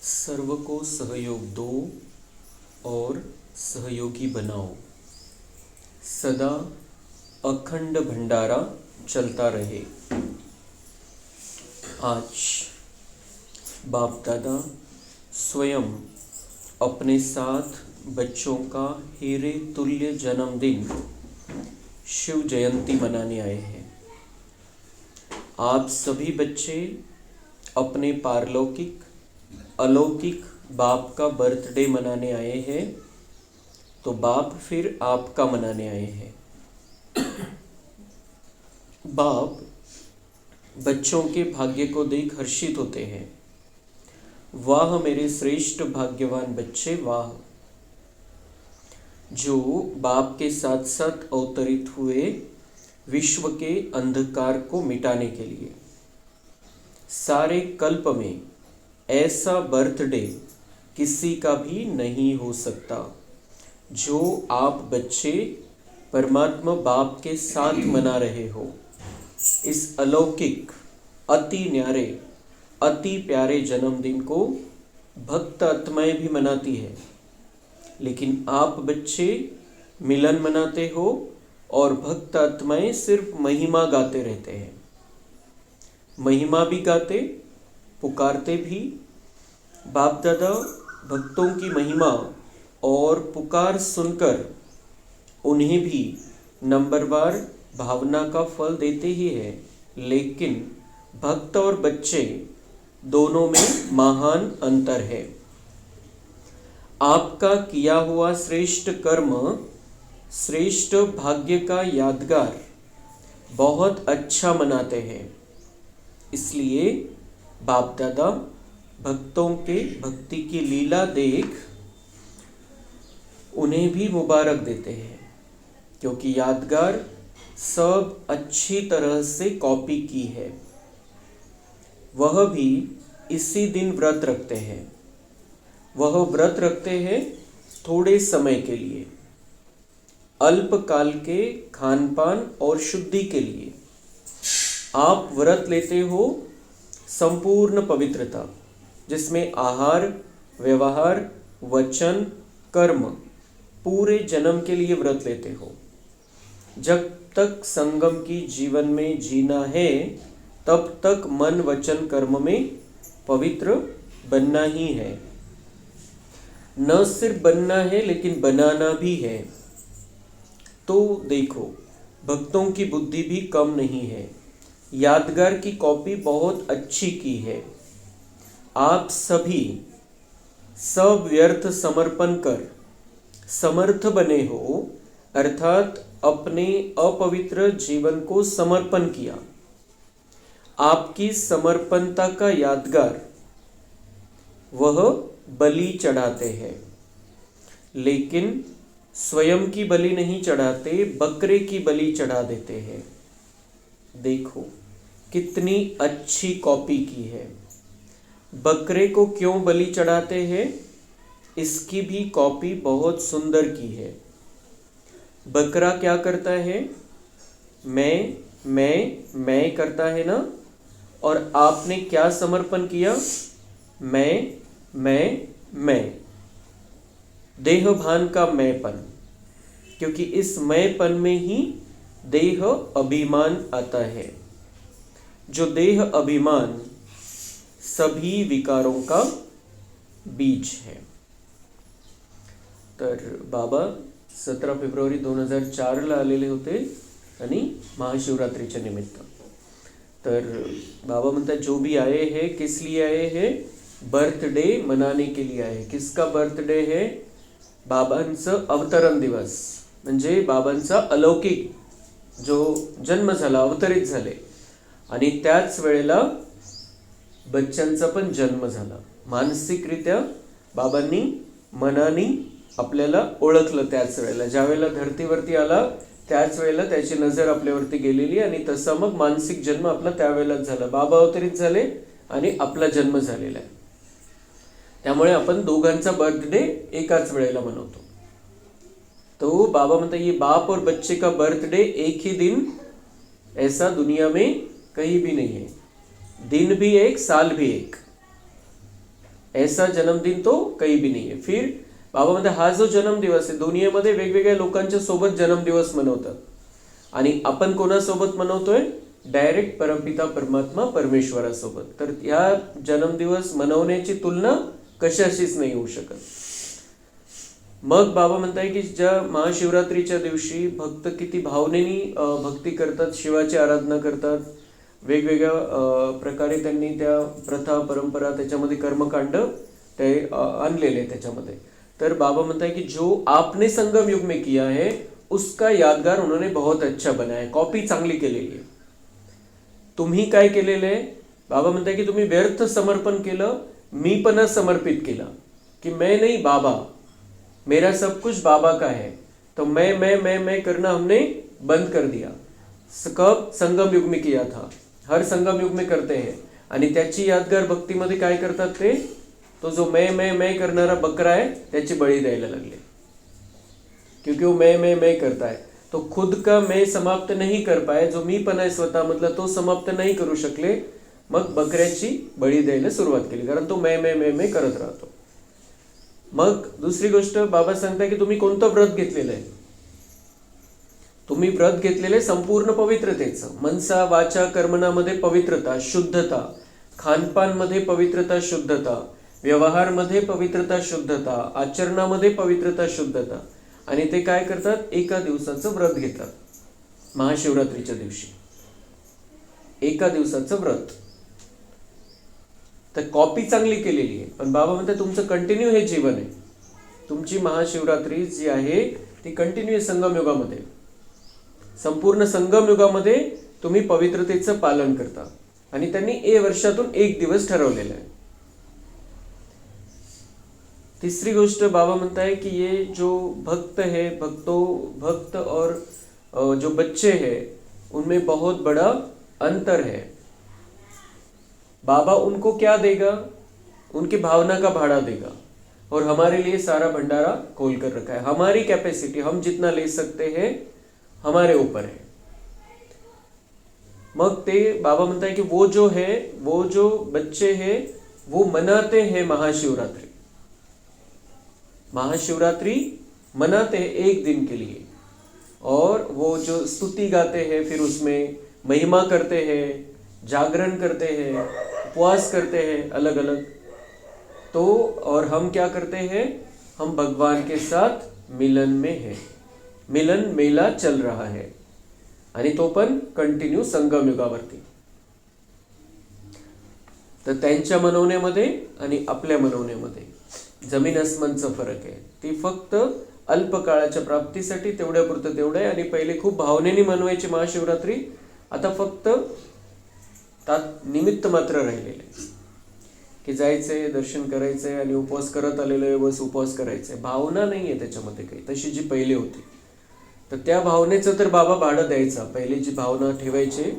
सर्व को सहयोग दो और सहयोगी बनाओ। सदा अखंड भंडारा चलता रहे। आज बाप दादा स्वयं अपने साथ बच्चों का हीरे तुल्य जन्मदिन शिव जयंती मनाने आए हैं। आप सभी बच्चे अपने पारलौकिक अलौकिक बाप का बर्थडे मनाने आए हैं, तो बाप फिर आपका मनाने आए हैं। बाप बच्चों के भाग्य को देख हर्षित होते हैं। वाह मेरे श्रेष्ठ भाग्यवान बच्चे, वाह, जो बाप के साथ साथ अवतरित हुए विश्व के अंधकार को मिटाने के लिए। सारे कल्प में ऐसा बर्थडे किसी का भी नहीं हो सकता जो आप बच्चे परमात्मा बाप के साथ मना रहे हो। इस अलौकिक अति न्यारे अति प्यारे जन्मदिन को भक्त आत्माएं भी मनाती है, लेकिन आप बच्चे मिलन मनाते हो और भक्त आत्माएं सिर्फ महिमा गाते रहते हैं। महिमा भी गाते, पुकारते भी। बाप दादा भक्तों की महिमा और पुकार सुनकर उन्हें भी नंबरवार भावना का फल देते ही है, लेकिन भक्त और बच्चे दोनों में महान अंतर है। आपका किया हुआ श्रेष्ठ कर्म, श्रेष्ठ भाग्य का यादगार बहुत अच्छा मनाते हैं। इसलिए बाप दादा भक्तों के भक्ति की लीला देख उन्हें भी मुबारक देते हैं, क्योंकि यादगार सब अच्छी तरह से कॉपी की है। वह भी इसी दिन व्रत रखते हैं। वह व्रत रखते हैं थोड़े समय के लिए, अल्पकाल के खान पान और शुद्धि के लिए। आप व्रत लेते हो संपूर्ण पवित्रता, जिसमें आहार, व्यवहार, वचन, कर्म पूरे जन्म के लिए व्रत लेते हो। जब तक संगम की जीवन में जीना है, तब तक मन वचन कर्म में पवित्र बनना ही है। न सिर्फ बनना है, लेकिन बनाना भी है। तो देखो, भक्तों की बुद्धि भी कम नहीं है। यादगार की कॉपी बहुत अच्छी की है। आप सभी सब व्यर्थ समर्पण कर समर्थ बने हो, अर्थात अपने अपवित्र जीवन को समर्पण किया। आपकी समर्पणता का यादगार वह बलि चढ़ाते हैं, लेकिन स्वयं की बलि नहीं चढ़ाते, बकरे की बलि चढ़ा देते हैं। देखो कितनी अच्छी कॉपी की है। बकरे को क्यों बलि चढ़ाते हैं, इसकी भी कॉपी बहुत सुंदर की है। बकरा क्या करता है? मैं करता है ना, और आपने क्या समर्पण किया? मैं देह भान का मैंपन, क्योंकि इस मैंपन में ही देह अभिमान आता है। जो देह अभिमान सभी विकारों का बीज है। तर बाबा 17 फेब्रुवारी 2004 आलेले होते आणि महाशिवरात्रीच्या निमित्त। तर बाबा म्हणतात जो भी आए हैं किस लिए आए हैं? बर्थडे मनाने के लिए आए। किसका बर्थडे है? बाबांचं अवतरण दिवस, म्हणजे बाबांचा अलौकिक जो जन्म झाला, अवतरित झाले, आणि त्याच वेळेला बच्चांचा पण जन्म झाला। मानसिकरित्या बाबांनी मनाने आपल्याला ओळखलं। त्याच वेळेला ज्या वेळेला धरतीवरती आला, त्याच वेळेला त्याची नजर आपल्यावरती गेलेली, आणि तसा मग मानसिक जन्म आपला त्यावेळेलाच झाला। बाबा अवतरित झाले आणि आपला जन्म झालेला आहे। त्यामुळे आपण दोघांचा बर्थडे एकाच वेळेला मनवतो। तो बाबा म्हणता ये बाप और बच्चे का बर्थडे एक ही दिन ऐसा दुनिया में कहीं भी नहीं है। दिन भी एक, साल भी एक, ऐसा जन्मदिन तो काही भी नाही आहे. फिर बाबा म्हणतात हा जो जन्मदिवस आहे दुनियेमध्ये वेगवेगळ्या लोकांच्या सोबत जन्मदिवस मनवतात आणि आपण कोणासोबत मनवतोय? डायरेक्ट परमपिता परमात्मा परमेश्वरासोबत. तर या जन्मदिवस मनवण्याची तुलना कशाशीच नाही होऊ शकत. मग बाबा म्हणताय की ज्या महाशिवरात्रीच्या दिवशी भक्त किती भावनेनी भक्ती करतात, शिवाची आराधना करतात, वेगवेगळ्या प्रकारे त्यांनी त्या प्रथा परंपरा त्याच्यामध्ये कर्मकांड ते आणलेले त्याच्यामध्ये. तर बाबा म्हणताय की जो आपने संगम युग में किया है उसका यादगार उन्होंने बहुत अच्छा बनाया है. कॉपी चांगली केलेली आहे. तुम्ही काय केलेलं आहे? बाबा म्हणताय की तुम्ही व्यर्थ समर्पण केलं, मीपणा समर्पित केला की मैं नहीं बाबा, मेरा सब कुछ बाबा का है. तो मैं करना हमने बंद कर दिया. कब? संगम युग में किया था. हर संगम युग में करते हैं. आणि त्याची यादगार भक्तीमध्ये काय करतात ते? तो जो मैं करणारा बकरा आहे त्याची बळी द्यायला लागले, क्योंकि वो मैं करता है. तो खुद का मैं समाप्त नहीं कर पाए, जो मी पण आहे स्वतः मधला तो समाप्त नाही करू शकले. मग बकऱ्याची बळी द्यायला सुरुवात केली, कारण तो मैं करत राहतो. मग दुसरी गोष्ट बाबा सांगताय की तुम्ही कोणतं व्रत घेतलेलं आहे? तुम्ही व्रत घेतलेले संपूर्ण पवित्रतेचं. मनसा वाचा कर्मणामध्ये पवित्रता, शुद्धता, खानपानमध्ये पवित्रता, शुद्धता, व्यवहारमध्ये पवित्रता, शुद्धता, आचरणामध्ये पवित्रता, शुद्धता. आणि ते काय करतात? एका दिवसाचं व्रत घेतात. महाशिवरात्रीच्या दिवशी एका दिवसाचं व्रत. तर कॉपी चांगली केलेली आहे, पण बाबा म्हणतात तुमचं कंटिन्यू हे जीवन आहे. तुमची महाशिवरात्री जी आहे ती कंटिन्यू संगम युगामध्ये, संपूर्ण संगम युगामध्ये तुम्ही पवित्रतेचं पालन करता. आणि त्यांनी वर्षातून एक दिवस ठरवलेला आहे. तीसरी गोष्ट बाबा म्हणता है कि ये जो भक्त है, भक्त और जो बच्चे हैं उनमें बहुत बड़ा अंतर है. बाबा उनको क्या देगा? उनकी भावना का भाड़ा देगा, और हमारे लिए सारा भंडारा खोल कर रखा है. हमारी कैपेसिटी, हम जितना ले सकते हैं हमारे ऊपर है. मग ते बाबा म्हणता है कि वो जो बच्चे हैं वो मनाते हैं महाशिवरात्रि. महाशिवरात्रि मनाते हैं एक दिन के लिए, और वो जो स्तुति गाते हैं, फिर उसमें महिमा करते हैं, जागरण करते हैं, उपवास करते हैं अलग अलग. तो और हम क्या करते हैं? हम भगवान के साथ मिलन में हैं. मिलन मेला चल रहा है, आणि तो पण कंटिन्यू संगम युगावरती. तर त्यांच्या मनवण्यामध्ये आणि आपल्या मनवण्यामध्ये जमीन अस्मानचा फरक आहे. ती फक्त अल्पकाळाच्या प्राप्तीसाठी तेवढ्यापुरतं तेवढं आहे. आणि पहिले खूप भावनेने मनवायची महाशिवरात्री, आता फक्त निमित्त मात्र राहिलेले की जायचंय, दर्शन करायचंय आणि उपवास करत आलेलो आहे, बस उपवास करायचंय. भावना नाहीये त्याच्यामध्ये काही तशी जी पहिले होती. तर त्या भावनेचं तर बाबा भाडं द्यायचा, पहिले जी भावना ठेवायचे,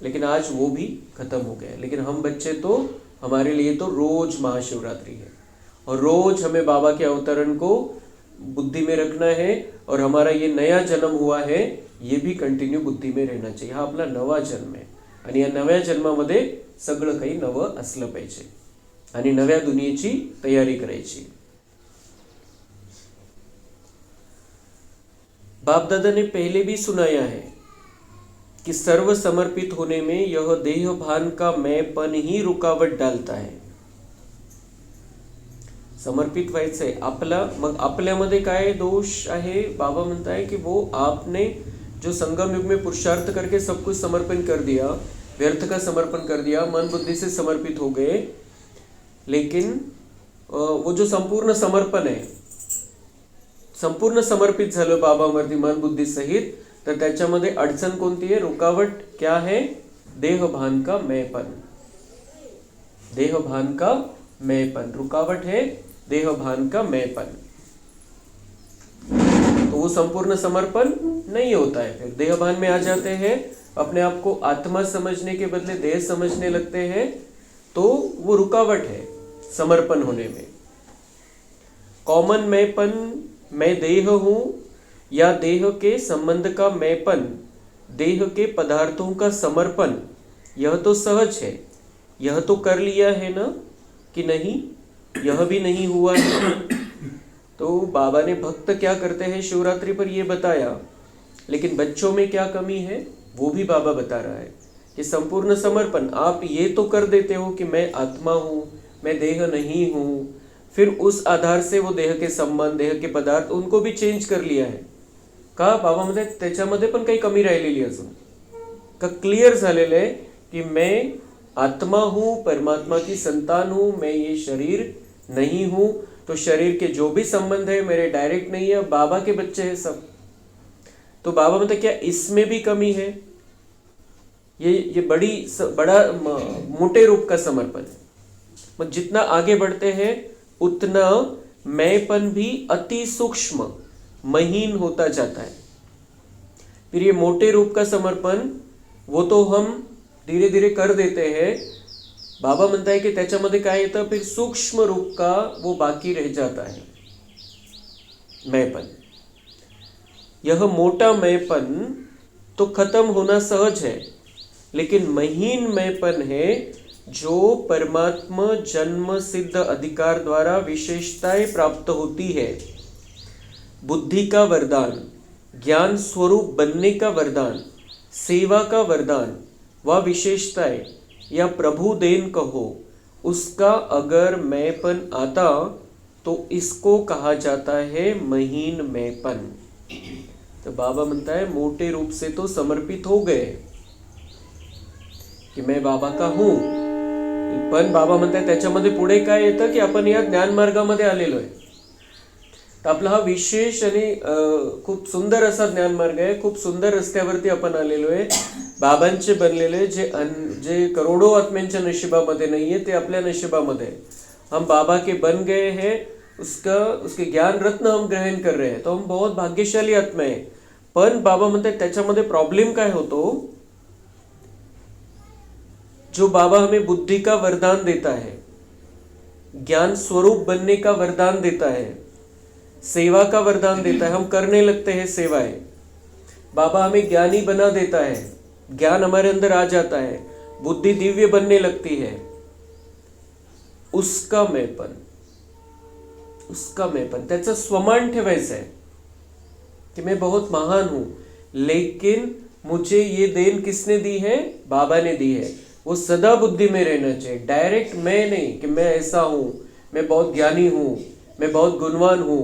लेकिन आज वो भी खत्म हो गया. लेकिन हम बच्चे तो, हमारे लिए तो रोज महाशिवरात्रि है, और रोज हमें बाबा के अवतरण को बुद्धि में रखना है, और हमारा ये नया जन्म हुआ है ये भी कंटिन्यू बुद्धि में रहना चाहिए. हा आपला नवा जन्म आहे, आणि या नव्या जन्मामध्ये सगळं काही नवं असलं पाहिजे, आणि नव्या दुनियेची तयारी करायची. बाप दादा ने पहले भी सुनाया है कि सर्व समर्पित होने में यह देह भान का मैंपन ही रुकावट डालता है. समर्पित व्हायचंय आपला, मग आपल्यामध्ये काय दोष आहे? बाबा म्हणताय कि वो आपने जो संगम युग में पुरुषार्थ करके सब कुछ समर्पण कर दिया, व्यर्थ का समर्पण कर दिया, मन बुद्धि से समर्पित हो गए, लेकिन वो जो संपूर्ण समर्पण आहे, संपूर्ण समर्पित झालं बाबावरती मन बुद्धी सहित, तर त्याच्यामध्ये अडचण कोणती आहे? रुकावट क्या है? देहभान का मैंपन. देहभान का मैंपन, रुकावट है देहभान का मैंपन. तो वो संपूर्ण समर्पण नहीं होता है. फिर देहभान में आ जाते हैं, अपने आप को आत्मा समझने के बदले देह समझने लगते हैं, तो वो रुकावट है समर्पण होने में. कॉमन मैंपन, मैं देह हूं, या देह के संबंध का मैंपन, देह के पदार्थों का समर्पण, यह तो सहज है, यह तो कर लिया है ना कि नहीं, यह भी नहीं हुआ है। तो बाबा ने भक्त क्या करते हैं शिवरात्रि पर ये बताया, लेकिन बच्चों में क्या कमी है वो भी बाबा बता रहा है कि संपूर्ण समर्पण। आप ये तो कर देते हो कि मैं आत्मा हूँ, मैं देह नहीं हूँ, फिर उस आधार से वो देह के संबंध, देह के पदार्थ उनको भी चेंज कर लिया है का बाबामध्ये त्याच्यामध्ये पण काही कमी राहिलेली अजून का क्लिअर झालेलं आहे की मैं आत्मा हूँ, परमात्मा की संतान हूँ, मैं ये शरीर नहीं हूँ। तो शरीर के जो भी संबंध है मेरे डायरेक्ट नहीं है, बाबा के बच्चे हैं सब। तो बाबा मतलब क्या इसमें भी कमी है? ये बड़ा मोटे रूप का समर्पण है। मत जितना आगे बढ़ते हैं उतना मैंपन भी अति सूक्ष्म महीन होता जाता है। फिर ये मोटे रूप का समर्पण वो तो हम धीरे धीरे कर देते हैं। बाबा म्हणता है कि त्याच्यामध्ये काय येतं, फिर सूक्ष्म रूप का वो बाकी रह जाता है मैंपन। यह मोटा मैंपन तो खत्म होना सहज है, लेकिन महीन मैंपन है जो परमात्मा जन्म सिद्ध अधिकार द्वारा विशेषताएं प्राप्त होती है। बुद्धि का वरदान, ज्ञान स्वरूप बनने का वरदान, सेवा का वरदान व विशेषताएं या प्रभु देन कहो, उसका अगर मैंपन आता तो इसको कहा जाता है महीन मैंपन। तो बाबा म्हणता है मोटे रूप से तो समर्पित हो गए की मैं बाबा का हूं, पण बाबा म्हणताय त्याच्यामध्ये पुढे काय येतं की आपण या ज्ञान मार्गामध्ये आलेलो आहे। तर आपला हा विशेष आणि खूप सुंदर असा ज्ञान मार्ग आहे, खूप सुंदर रस्त्यावरती आपण आलेलो आहे। बाबांचे बनलेले जे करोडों आत्म्यांच्या नशिबामध्ये नाहीये ते आपल्या नशिबामध्ये है। हम बाबा के बन गए हैं, उसके ज्ञान रत्न हम ग्रहण कर रहे हैं, तो हम बहुत भाग्यशाली आत्मा है। पण बाबा म्हणतात त्याच्यामध्ये प्रॉब्लेम काय होतो, जो बाबा हमें बुद्धि का वरदान देता है, ज्ञान स्वरूप बनने का वरदान देता है, सेवा का वरदान देता है, हम करने लगते हैं सेवाएं। बाबा हमें ज्ञानी बना देता है, ज्ञान हमारे अंदर आ जाता है, बुद्धि दिव्य बनने लगती है। उसका मैंपन त्याचं स्वमान ठेवायचं है कि मैं बहुत महान हूं, लेकिन मुझे ये देन किसने दी है? बाबा ने दी है। वो सदा बुद्धि में रहना चाहिए, डायरेक्ट मैं नहीं कि मैं ऐसा हूं, मैं बहुत ज्ञानी हूं, मैं बहुत गुणवान हूं,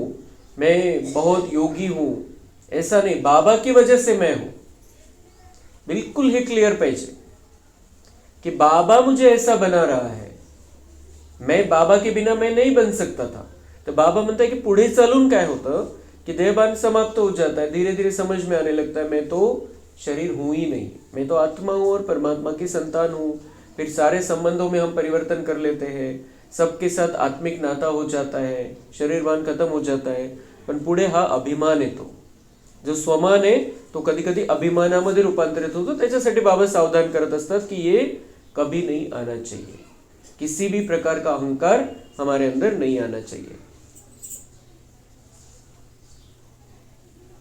मैं बहुत योगी हूं, ऐसा नहीं। बाबा की वजह से मैं हूं, बिल्कुल ही क्लियर पाहिजे कि बाबा मुझे ऐसा बना रहा है, मैं बाबा के बिना मैं नहीं बन सकता था। तो बाबा म्हणता है कि पुढे चालून काय होतं कि देहभान समाप्त हो जाता है, धीरे धीरे समझ में आने लगता है मैं तो शरीर हूं ही नहीं, मैं तो आत्मा हूं और परमात्मा की संतान हूं। फिर सारे संबंधों में हम परिवर्तन कर लेते हैं, सबके साथ आत्मिक नाता हो जाता है, शरीरभान खत्म हो जाता है। पण पुढे हा अभिमान येतो, जो स्वमान आहे तो कधी कधी अभिमानामध्ये रूपांतरित होतो। त्याच्यासाठी बाबा सावधान करत असतात कि ये कभी नहीं आना चाहिए, किसी भी प्रकार का अहंकार हमारे अंदर नहीं आना चाहिए।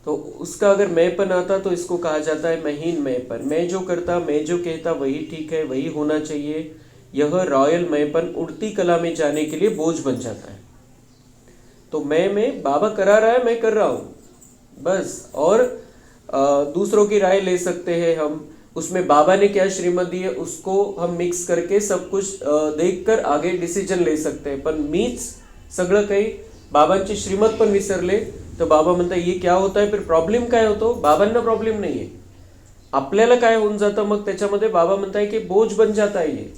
तो उसका अगर मैंपन आता तो इसको कहा जाता है महीन मैंपन। मैं जो करता, मैं जो कहता वही ठीक है, वही होना चाहिए। यह रॉयल मैंपन उड़ती कला में जाने के लिए बोझ बन जाता है। तो मैं बाबा करा रहा है, मैं कर रहा हूं बस। और दूसरों की राय ले सकते हैं हम, उसमें बाबा ने क्या श्रीमत दी है उसको हम मिक्स करके सब कुछ देखकर आगे डिसिजन ले सकते हैं। पण मीच सगळं काही बाबांची श्रीमत पण विसरले तो बाबा म्हणता ये क्या होता है, फिर प्रॉब्लेम काय होतो? बाबांना प्रॉब्लेम नाहीये, आपल्याला काय होऊन जातं मग त्याच्यामध्ये? बाबा म्हणताय की बोझ बन जाता है ये,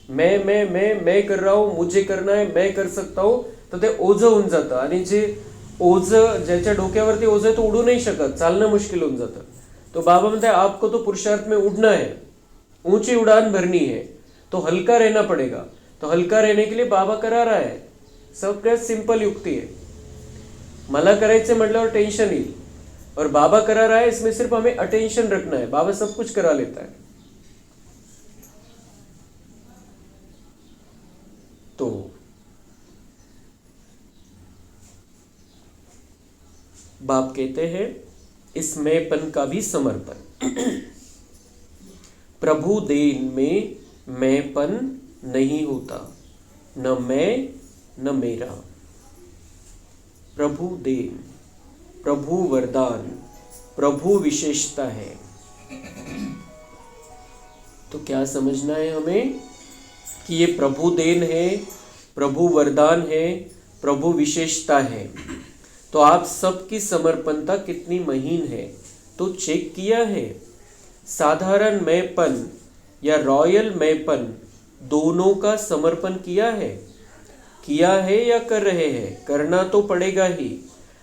मैं कर रहा हूं, मुझे करना है, मैं कर सकता हूं, तर ते ओझं होऊन जातं। आणि जे ओझं ज्याच्या डोक्यावरती ओझं आहे तो उडू नाही शकत, चालणं मुश्किल होऊन जातं। तो बाबा म्हणताय आपको तो पुरुषार्थ में उड़ना है, ऊंची उड़ान भरनी है, तो हल्का रहना पड़ेगा। तो हल्का रहने के लिए बाबा करा रहा है, सगळ्यात सिंपल युक्ति है। मला करायचे म्हटल्यावर टेंशन येईल, और बाबा करा रहा है, इसमें सिर्फ हमें अटेंशन रखना है। बाबा सब कुछ करा लेता है। तो बाप कहते हैं इस मैंपन का भी समर्पण, प्रभु देन में मैंपन नहीं होता, न मैं न मेरा। प्रभु देन, प्रभु वरदान, प्रभु विशेषता है। तो क्या समझना है हमें कि ये प्रभु देन है, प्रभु वरदान है, प्रभु विशेषता है। तो आप सबकी समर्पणता कितनी महीन है तो चेक किया है। साधारण मैंपन या रॉयल मैंपन दोनों का समर्पण किया है या कर रहे हैं? करना तो पड़ेगा ही।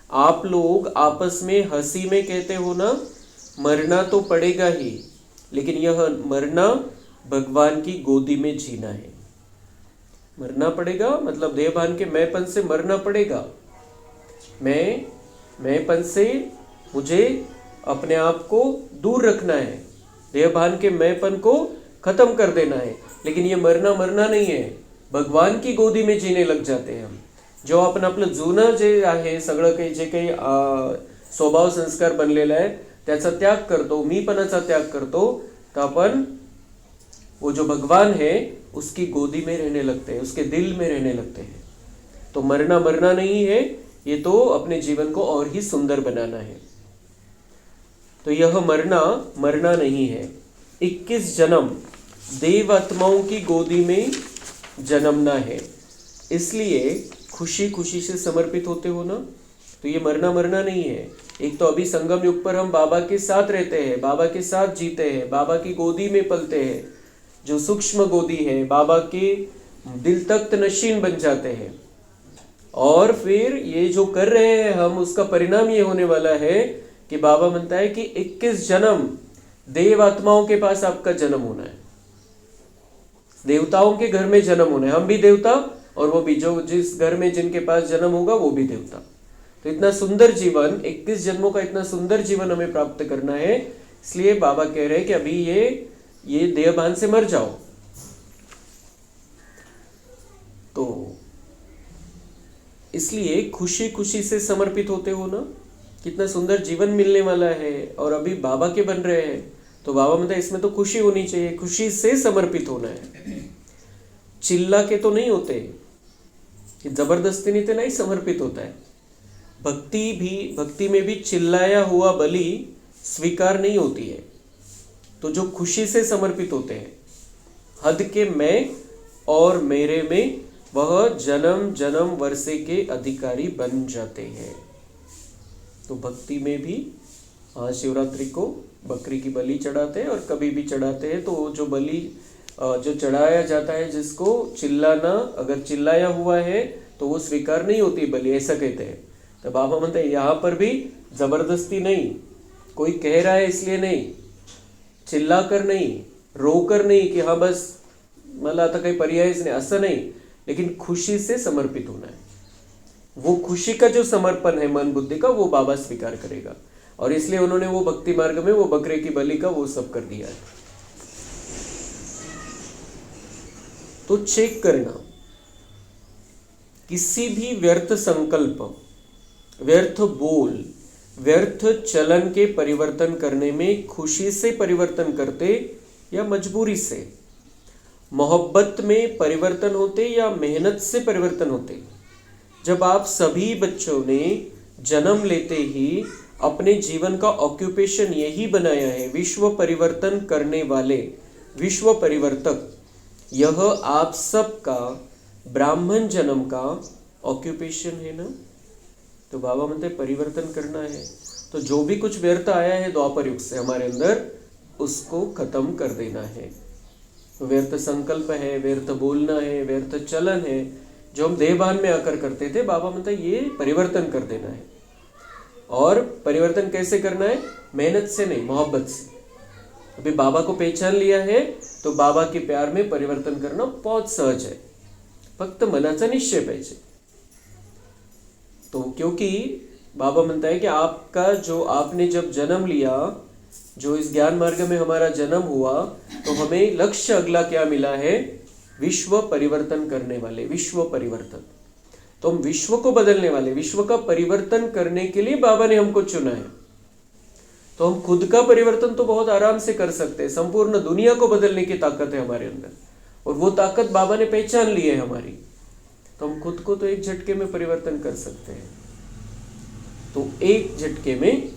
आप लोग आपस में हंसी में कहते हो ना, मरना तो पड़ेगा ही, लेकिन यह मरना भगवान की गोदी में जीना है। मरना पड़ेगा मतलब देहभान के मैंपन से मरना पड़ेगा। मैंपन से मुझे अपने आप को दूर रखना है, देहभान के मैंपन को खत्म कर देना है। लेकिन ये मरना नहीं है, भगवान की गोदी में जीने लग जाते हैं हम। जो आपण आपलं जुनं जे आहे सगळं काही जे काही स्वभाव संस्कार बनलेला आहे त्याचा त्याग करतो, मीपणाचा त्याग करतो, तो अपन वो जो भगवान है उसकी गोदी में रहने लगते हैं, उसके दिल में रहने लगते हैं। तो मरना नहीं है, ये तो अपने जीवन को और ही सुंदर बनाना है। तो यह मरना नहीं है। 21 जन्म देव आत्माओं की गोदी में जन्मना है, इसलिए खुशी खुशी से समर्पित होते हो ना। तो ये मरना नहीं है। एक तो अभी संगम युग पर हम बाबा के साथ रहते हैं, बाबा के साथ जीते हैं, बाबा की गोदी में पलते हैं, जो सूक्ष्म गोदी है, बाबा के दिल तख्त नशीन बन जाते हैं। और फिर ये जो कर रहे हैं हम, उसका परिणाम ये होने वाला है कि बाबा म्हणता है कि 21 जन्म देव आत्माओं के पास आपका जन्म होना है, देवताओं के घर में जन्म होना है। हम भी देवता और वो भी, जो जिस घर में जिनके पास जन्म होगा वो भी देवता। तो इतना सुंदर जीवन, 21 जन्मों का इतना सुंदर जीवन हमें प्राप्त करना है। इसलिए बाबा कह रहे हैं कि अभी ये देहभान से मर जाओ। तो इसलिए खुशी खुशी से समर्पित होते हो ना, कितना सुंदर जीवन मिलने वाला है और अभी बाबा के बन रहे हैं। तो बाबा मतलब इसमें तो खुशी होनी चाहिए, खुशी से समर्पित होना है। चिल्ला के तो नहीं होते, जबरदस्ती नहीं तो नहीं समर्पित होता है। भक्ति में भी चिल्लाया हुआ बलि स्वीकार नहीं होती है। तो जो खुशी से समर्पित होते हैं, हद के मैं और मेरे में, वह जन्म जन्म वर्षे के अधिकारी बन जाते हैं। तो भक्ति में भी शिवरात्रि को बकरी की बलि चढ़ाते हैं और कभी भी चढ़ाते हैं। तो जो बलि जो चढ़ाया जाता है, जिसको चिल्लाना, अगर चिल्लाया हुआ है तो वो स्वीकार नहीं होती बलि, ऐसा कहते हैं। तो बाबा म्हणते यहाँ पर भी जबरदस्ती नहीं, कोई कह रहा है इसलिए नहीं, चिल्ला कर नहीं, रोकर नहीं कि हाँ बस मला आता काही पर्यायच नाही, असं नहीं, लेकिन खुशी से समर्पित होना है। वो खुशी का जो समर्पण है मन बुद्धि का, वो बाबा स्वीकार करेगा। और इसलिए उन्होंने वो भक्ति मार्ग में वो बकरे की बलि का वो सब कर दिया है। तो चेक करना, किसी भी व्यर्थ संकल्प, व्यर्थ बोल, व्यर्थ चलन के परिवर्तन करने में खुशी से परिवर्तन करते या मजबूरी से, मोहब्बत में परिवर्तन होते या मेहनत से परिवर्तन होते। जब आप सभी बच्चों ने जन्म लेते ही अपने जीवन का ऑक्यूपेशन यही बनाया है, विश्व परिवर्तन करने वाले विश्व परिवर्तक, यह आप सबका ब्राह्मण जन्म का ऑक्यूपेशन है ना। तो बाबा म्हणते परिवर्तन करना है। तो जो भी कुछ व्यर्थ आया है द्वापर युग से हमारे अंदर, उसको खत्म कर देना है। व्यर्थ संकल्प है, व्यर्थ बोलना है, व्यर्थ चलन है, जो हम देहभान में आकर करते थे, बाबा म्हणते ये परिवर्तन कर देना है। और परिवर्तन कैसे करना है? मेहनत से नहीं, मोहब्बत से। अभी बाबा को पहचान लिया है तो बाबा के प्यार में परिवर्तन करना बहुत सहज है, फक्त मनाचा निश्चय पाहिजे। तो क्योंकि बाबा म्हणता है कि आपका जो आपने जब जन्म लिया, जो इस ज्ञान मार्ग में हमारा जन्म हुआ, तो हमें लक्ष्य अगला क्या मिला है? विश्व परिवर्तन करने वाले, विश्व परिवर्तन। तो हम विश्व को बदलने वाले, विश्व का परिवर्तन करने के लिए बाबा ने हमको चुना है। तो हम खुद का परिवर्तन तो बहुत आराम से कर सकते हैं, संपूर्ण दुनिया को बदलने की ताकत है हमारे अंदर। और वो ताकत बाबा ने पहचान ली है हमारी, तो हम खुद को तो एक झटके में परिवर्तन कर सकते हैं। तो एक झटके में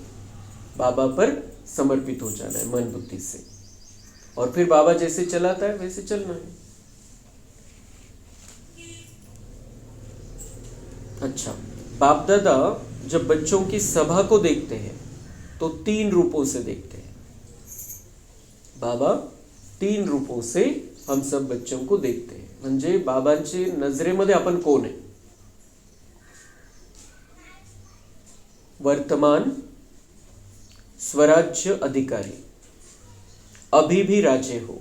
बाबा पर समर्पित हो जाना है मन बुद्धि से, और फिर बाबा जैसे चलाता है वैसे चलना है। अच्छा, बाप दादा जब बच्चों की सभा को देखते हैं तो 3 रूपों से देखते हैं। बाबा 3 रूपों से हम सब बच्चों को देखते हैं, म्हणजे बाबांची नजरेमध्ये आपण कोण आहे? वर्तमान स्वराज्य अधिकारी, अभी भी राजे हो।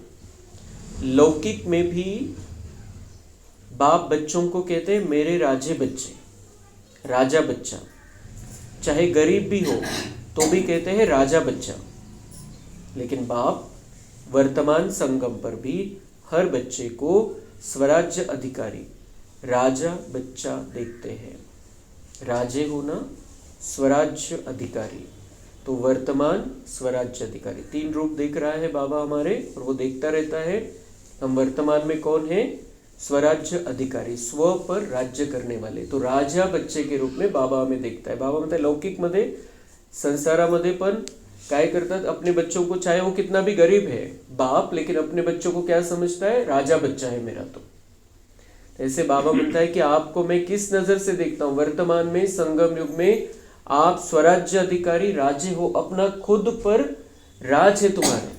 लौकिक में भी बाप बच्चों को कहते हैं मेरे राजे बच्चे, राजा बच्चा। चाहे गरीब भी हो तो भी कहते हैं राजा बच्चा। लेकिन बाप वर्तमान संगम पर भी हर बच्चे को स्वराज्य अधिकारी, राजा बच्चा देखते हैं। राजे होना, स्वराज्य अधिकारी, तो वर्तमान स्वराज्य अधिकारी 3 रूप देख रहा है बाबा हमारे, और वो देखता रहता है हम वर्तमान में कौन है? स्वराज्य अधिकारी, स्व पर राज्य करने वाले। तो राजा बच्चे के रूप में बाबा हमें देखता है। बाबा म्हणतात लौकिक मध्ये संसारामध्ये पण काय करतात, अपने बच्चों को, चाहे वो कितना भी गरीब है बाप, लेकिन अपने बच्चों को क्या समझता है? राजा बच्चा है मेरा। तो ऐसे बाबा म्हणता है कि आपको मैं किस नजर से देखता हूं? वर्तमान में संगम युग में आप स्वराज्य अधिकारी, राजे हो। अपना खुद पर राज है तुम्हारा,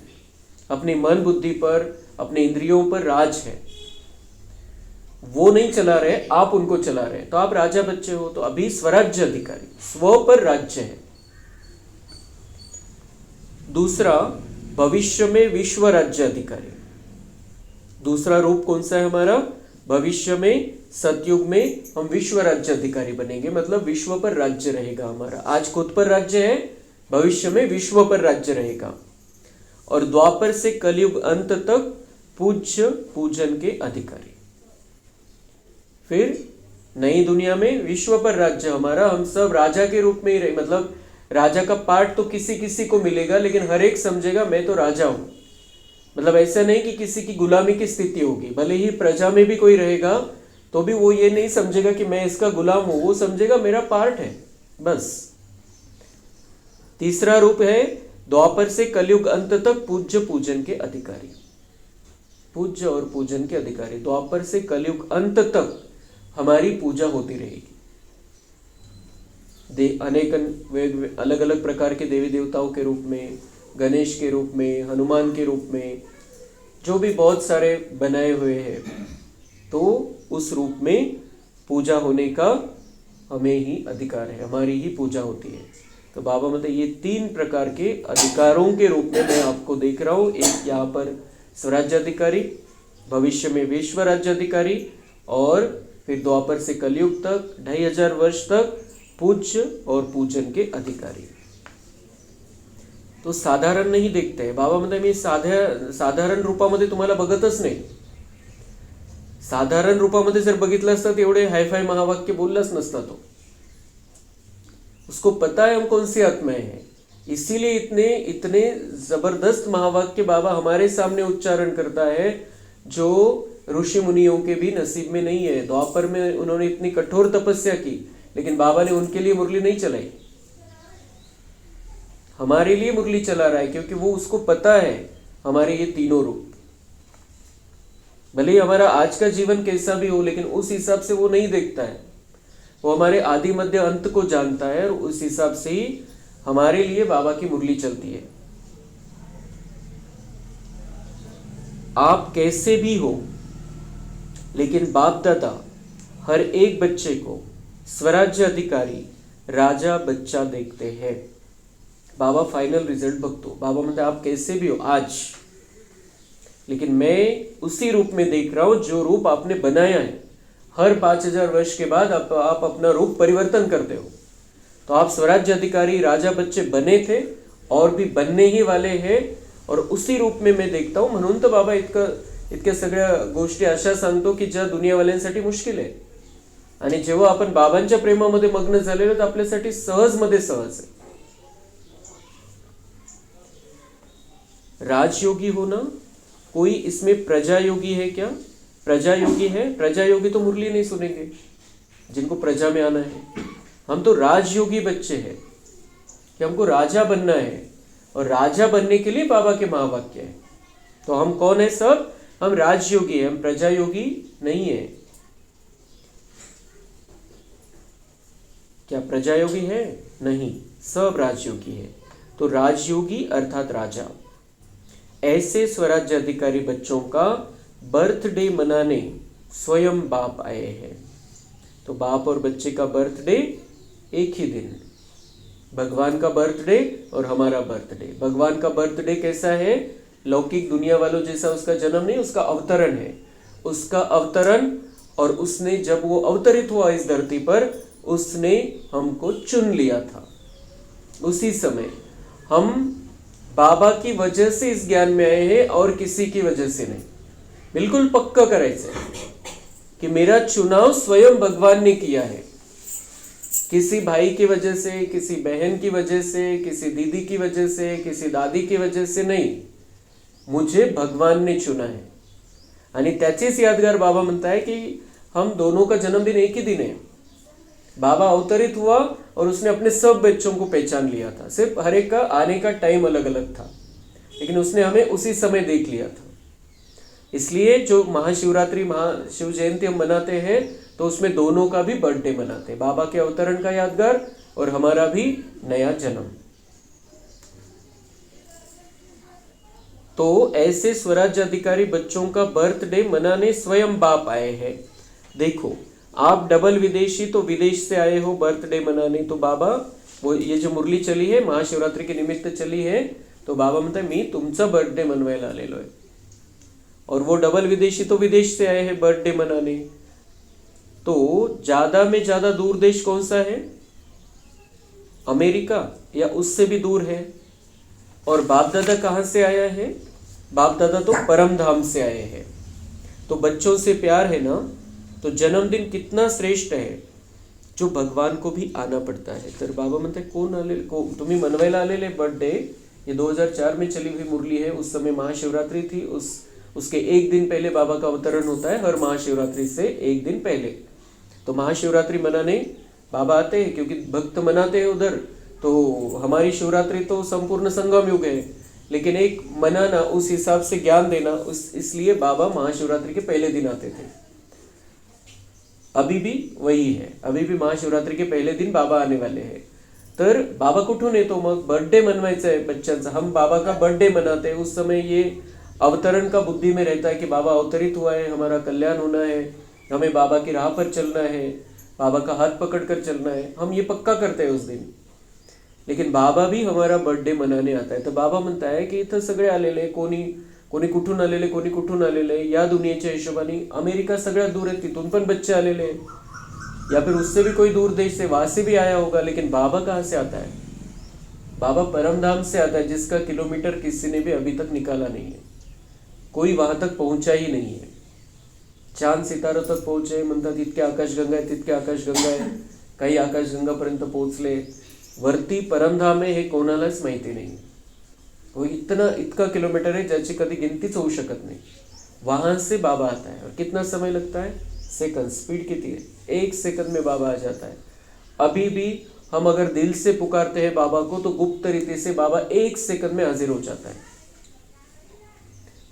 अपनी मन बुद्धि पर, अपने इंद्रियों पर राज है। वो नहीं चला रहे, आप उनको चला रहे, तो आप राजा बच्चे हो। तो अभी स्वराज्य अधिकारी, स्व पर राज्य है। दूसरा, भविष्य में विश्व राज्य अधिकारी। दूसरा रूप कौन सा है हमारा? भविष्य में सतयुग में हम विश्व राज्य अधिकारी बनेंगे, मतलब विश्व पर राज्य रहेगा हमारा। आज खुद पर राज्य है, भविष्य में विश्व पर राज्य रहेगा। और द्वापर से कलयुग अंत तक पूज्य पूजन के अधिकारी। फिर नई दुनिया में विश्व पर राज्य हमारा, हम सब राजा के रूप में ही रहे। मतलब राजा का पार्ट तो किसी किसी को मिलेगा, लेकिन हर एक समझेगा मैं तो राजा हूं। मतलब ऐसा नहीं कि किसी की गुलामी की स्थिति होगी, भले ही प्रजा में भी कोई रहेगा तो भी वो ये नहीं समझेगा कि मैं इसका गुलाम हूं, वो समझेगा मेरा पार्ट है बस। तीसरा रूप है द्वापर से कलयुग अंत तक पूज्य पूजन के अधिकारी। पूज्य और पूजन के अधिकारी, द्वापर से कलयुग अंत तक हमारी पूजा होती रहेगी। अनेक अलग अलग प्रकार के देवी देवताओं के रूप में, गणेश के रूप में, हनुमान के रूप में, जो भी बहुत सारे बनाए हुए हैं, तो उस रूप में पूजा होने का हमें ही अधिकार है, हमारी ही पूजा होती है। तो बाबा मतलब ये 3 प्रकार के अधिकारों के रूप में मैं आपको देख रहा हूँ। एक यहाँ पर स्वराज्य अधिकारी, भविष्य में विश्व राज्य अधिकारी, और फिर द्वापर से कलयुग तक 2500 वर्ष तक पूज्य और पूजन के अधिकारी। तो साधारण नाही देखते हैं बाबा म्हणतात मी साधारण रूपामध्ये तुम्हाला बघतच नाही। साधारण रूपामध्ये जर बघितलं असतं तर एवढे हायफाय महावाक्य बोललाच नसता तो। उसको पता है हम कौन सी आत्माएं हैं, इसीलिए इतने जबरदस्त महावाक्य बाबा हमारे सामने उच्चारण करता है, जो ऋषि मुनियों के भी नसीब में नहीं है। द्वापर में उन्होंने इतनी कठोर तपस्या की, लेकिन बाबा ने उनके लिए मुरली नहीं चलाई, हमारे लिए मुरली चला रहा है, क्योंकि वो उसको पता है हमारे ये तीनों रूप। भले ही हमारा आज का जीवन कैसा भी हो, लेकिन उस हिसाब से वो नहीं देखता है। वो हमारे आदि मध्य अंत को जानता है, और उस हिसाब से ही हमारे लिए बाबा की मुरली चलती है। आप कैसे भी हो, लेकिन बाप दादा हर एक बच्चे को स्वराज्य अधिकारी, राजा बच्चा देखते हैं। बाबा फाइनल रिजल्ट बघतो। बाबा म्हणते आप कैसे भी हो आज, लेकिन मैं उसी रूप में देख रहा हूं जो रूप आपने बनाया है। हर 5000 वर्ष के बाद आप अपना रूप परिवर्तन करते हो। तो आप स्वराज्य अधिकारी, राजा बच्चे बने थे और भी बनने ही वाले हैं, और उसी रूप में मैं देखता हूं। म्हणून तर बाबा इतक्या सगळ्या गोष्टी अशा सांगतो की ज्या दुनियावाल्यांसाठी मुश्किल आहे, आणि जेव्हा आपण बाबांच्या प्रेमामध्ये मग्न झालेलो तर आपल्यासाठी सहज मध्ये सहज आहे। राजयोगी होना, कोई इसमें प्रजा योगी है क्या? प्रजा योगी है? प्रजा योगी तो मुरली नहीं सुनेंगे जिनको प्रजा में आना है। हम तो राजयोगी बच्चे हैं कि हमको राजा बनना है, और राजा बनने के लिए बाबा के महावाक्य है। तो हम कौन है? सब हम राजयोगी है, हम प्रजा योगी नहीं है। क्या प्रजा योगी है? नहीं, सब राजयोगी है। तो राजयोगी अर्थात राजा। ऐसे स्वराज्य अधिकारी बच्चों का बर्थडे मनाने स्वयं बाप आए हैं। तो बाप और बच्चे का बर्थडे एक ही दिन, भगवान का बर्थडे और हमारा बर्थडे। भगवान का बर्थडे कैसा है? लौकिक दुनिया वालों जैसा उसका जन्म नहीं, उसका अवतरण है। उसका अवतरण, और उसने जब वो अवतरित हुआ इस धरती पर, उसने हमको चुन लिया था। उसी समय हम बाबा की वजह से इस ज्ञान में आए हैं और किसी की वजह से नहीं। बिल्कुल पक्का करायचं कि मेरा चुनाव स्वयं भगवान ने किया है। किसी भाई की वजह से, किसी बहन की वजह से, किसी दीदी की वजह से, किसी दादी की वजह से नहीं, मुझे भगवान ने चुना है। आणि त्याचेच यादगार बाबा म्हणता है कि हम दोनों का जन्मदिन एक ही दिन है। बाबा अवतरित हुआ और उसने अपने सब बच्चों को पहचान लिया था। सिर्फ हर एक का आने का टाइम अलग अलग था, लेकिन उसने हमें उसी समय देख लिया था। इसलिए जो महाशिवरात्रि, महाशिव जयंती हम मनाते हैं, तो उसमें दोनों का भी बर्थडे मनाते हैं, बाबा के अवतरण का यादगार और हमारा भी नया जन्म। तो ऐसे स्वराज्य अधिकारी बच्चों का बर्थडे मनाने स्वयं बाप आए हैं। देखो, आप डबल विदेशी, तो विदेश से आए हो बर्थडे मनाने, तो बाबा वो ये जो मुरली चली है महाशिवरात्रि के निमित्त चली है, तो बाबा म्हणतात मी तुमचा बर्थडे मनवायला आलेलो आहे। और वो डबल विदेशी तो विदेश से आए हैं बर्थडे मनाने। तो ज्यादा में ज्यादा दूर देश कौन सा है? अमेरिका, या उससे भी दूर है? और बाप दादा कहाँ से आया है? बाप दादा तो परम धाम से आए हैं। तो बच्चों से प्यार है ना, तो जन्मदिन कितना श्रेष्ठ है, जो भगवान को भी आना पड़ता है। तर बाबा म्हणते कोण आले, तुम्ही मनवायला आलेले बर्थडे, ये 2004 में चली हुई मुरली है। उस समय महाशिवरात्रि थी, उसके एक दिन पहले बाबा का अवतरण होता है, हर महाशिवरात्रि से एक दिन पहले। तो महाशिवरात्रि मनाने बाबा आते हैं, क्योंकि भक्त मनाते हैं उधर। तो हमारी शिवरात्रि तो संपूर्ण संगम युग है, लेकिन एक मनाना, उस हिसाब से ज्ञान देना, इसलिए बाबा महाशिवरात्रि के पहले दिन आते थे। अभी भी वही है, अभी भी महाशिवरात्रि के पहले दिन बाबा आने वाले हैं। तर बाबा कुठून येतो? मग बर्थडे मनवायचा है बच्चांचा, हम बाबा का बर्थडे मनाते हैं। उस समय ये अवतरण का बुद्धि में रहता है कि बाबा अवतरित हुआ है, हमारा कल्याण होना है, हमें बाबा की राह पर चलना है, बाबा का हाथ पकड़ कर चलना है। हम ये पक्का करते हैं उस दिन। लेकिन बाबा भी हमारा बर्थडे मनाने आता है। तर बाबा म्हणता है की इथं सगळे आलेले, कोणी कुठून आलेले, कोणी कुठून आलेले, या दुनियेच्या हिशोबाने अमेरिका सगळ्यात दूर है, तिथून पण बच्चे आलेले, या फिर उससे भी कोई दूर देश से, वहां से भी आया होगा। लेकिन बाबा कहाँ से आता है? बाबा परमधाम से आता है, जिसका किलोमीटर किसी ने भी अभी तक निकाला नहीं है, कोई वहां तक पहुंचा ही नहीं है। चांद सितारों तक पोहोचे म्हणतात, इतके आकाशगंगा आहे, तितके आकाशगंगा आहे, काही आकाशगंगापर्यंत पोहोचले, वरती परमधाम आहे हे कोणालाच माहिती नाही। वो इतका किलोमीटर है ज्याची कभी गिनतीच होऊ शकत नहीं। वहां से बाबा आता है, और कितना समय लगता है? सेकंड। स्पीड कितनी है? 1 सेकंड में बाबा आ जाता है। अभी भी हम अगर दिल से पुकारते हैं बाबा को, तो गुप्त रीति से बाबा 1 सेकंड में हाजिर हो जाता है।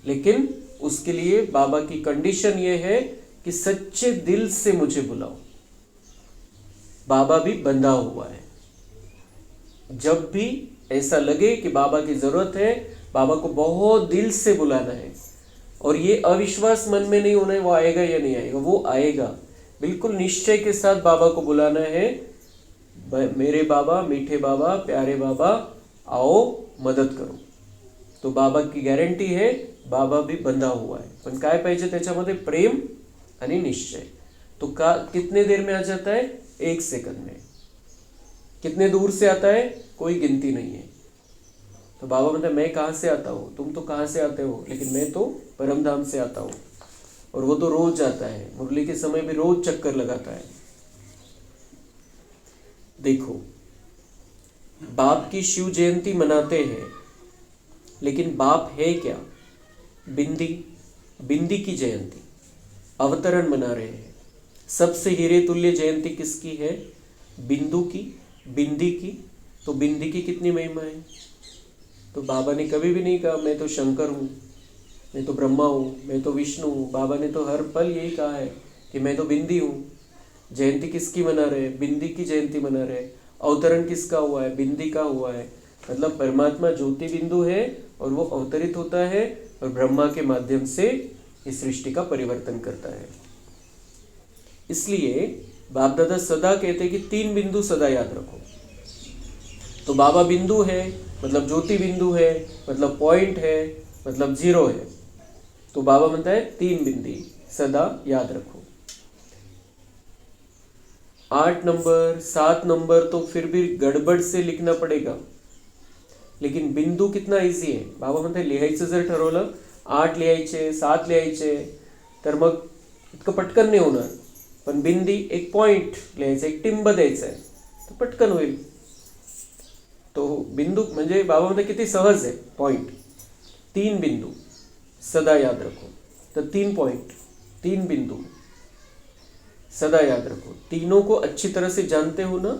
लेकिन उसके लिए बाबा की कंडीशन ये है कि सच्चे दिल से मुझे बुलाओ। बाबा भी बंधा हुआ है। जब भी ऐसा लगे कि बाबा की जरूरत है, बाबा को बहुत दिल से बुलाना है, और ये अविश्वास मन में नहीं होना है वो आएगा या नहीं आएगा, वो आएगा। बिल्कुल निश्चय के साथ बाबा को बुलाना है, मेरे बाबा, मीठे बाबा, प्यारे बाबा, आओ मदद करो। तो बाबा की गॅरंटी है, बाबा भी बंधा हुआ है। पण काय पाहिजे त्याच्यामध्ये? प्रेम आणि निश्चय। तो कितने देर में आ जाता है? 1 सेकंड में। कितने दूर से आता है? कोई गिनती नहीं है। तो बाबा बोलते मैं कहाँ से आता हूँ, तुम तो कहाँ से आते हो, लेकिन मैं तो परमधाम से आता हूँ। और वो तो रोज आता है, मुरली के समय भी रोज चक्कर लगाता है। देखो, बाप की शिव जयंती मनाते हैं, लेकिन बाप है क्या? बिंदी, बिंदी की जयंती, अवतरण मना रहे हैं। सबसे हीरे तुल्य जयंती किसकी है? बिंदु की, बिंदी की। तो बिंदी की कितनी महिमा है? तो बाबा ने कभी भी नहीं कहा मैं तो शंकर हूँ, मैं तो ब्रह्मा हूँ, मैं तो विष्णु हूँ। बाबा ने तो हर पल यही कहा है कि मैं तो बिंदी हूँ। जयंती किसकी मना रहे? बिंदी की जयंती मना रहे। अवतरण किसका हुआ है? बिंदी का हुआ है। मतलब परमात्मा ज्योति बिंदु है और वो अवतरित होता है और ब्रह्मा के माध्यम से इस सृष्टि का परिवर्तन करता है। इसलिए बाप दादा सदा कहते हैं कि 3 बिंदु सदा याद रखो। तो बाबा बिंदु है मतलब ज्योति बिंदु है, मतलब पॉइंट है, मतलब 0 है। तो बाबा म्हणता है 3 बिंदी सदा याद रखो। 8 नंबर 7 नंबर तो फिर भी गडबड से लिखना पडेगा, लेकिन बिंदू कितना इझी आहे। बाबा म्हणते लिहायचं जर ठरवलं 8 लिहायचे 7 लिहायचे तर मग इतकं पटकन नाही होणार, पण बिंदी एक पॉइंट लिहायचं, एक टिंब द्यायचं आहे तर पटकन होईल। तो बिंदू म्हणजे बाबा म्हणते किती सहज आहे। पॉइंट 3 बिंदु सदा याद रखो। तो 3 पॉइंट 3 बिंदु सदा याद रखो। तीनों को अच्छी तरह से जानते हो ना?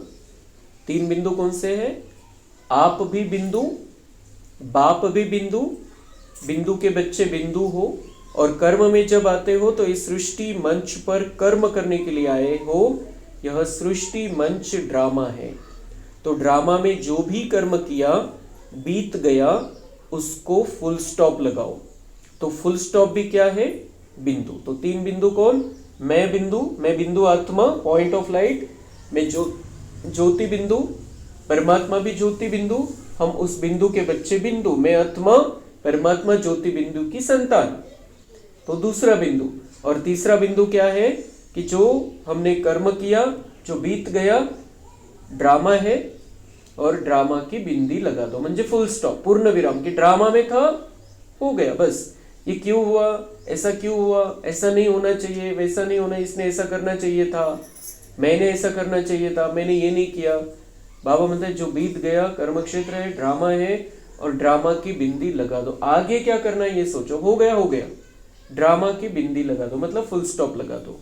3 बिंदु कौन से हैं? आप भी बिंदु, बाप भी बिंदु, बिंदु के बच्चे बिंदु हो, और कर्म में जब आते हो तो इस सृष्टि मंच पर कर्म करने के लिए आए हो। यह सृष्टि मंच ड्रामा है। तो ड्रामा में जो भी कर्म किया बीत गया उसको फुल स्टॉप लगाओ। तो फुल स्टॉप भी क्या है? बिंदु। तो 3 बिंदु कौन? मैं बिंदु आत्मा, पॉइंट ऑफ लाइट, मैं ज्योति बिंदु, परमात्मा भी ज्योति बिंदु, हम उस बिंदु के बच्चे बिंदु, मैं आत्मा, परमात्मा ज्योति बिंदु की संतान। तो दूसरा बिंदु। और तीसरा बिंदु क्या है कि जो हमने कर्म किया, जो बीत गया, ड्रामा है, और ड्रामा की बिंदी लगा दो, म्हणजे फुल स्टॉप, पूर्ण विराम। कि ड्रामा में था, हो गया बस। ये क्यों हुआ, ऐसा क्यों हुआ, ऐसा नहीं होना चाहिए, वैसा नहीं होना, इसने ऐसा करना चाहिए था, मैंने ऐसा करना चाहिए था, मैंने ये नहीं किया। बाबा म्हणते हैं जो बीत गया कर्म क्षेत्र है, ड्रामा है, और ड्रामा की बिंदी लगा दो। आगे क्या करना है ये सोचो। हो गया हो गया, ड्रामा की बिंदी लगा दो, मतलब फुल स्टॉप लगा दो।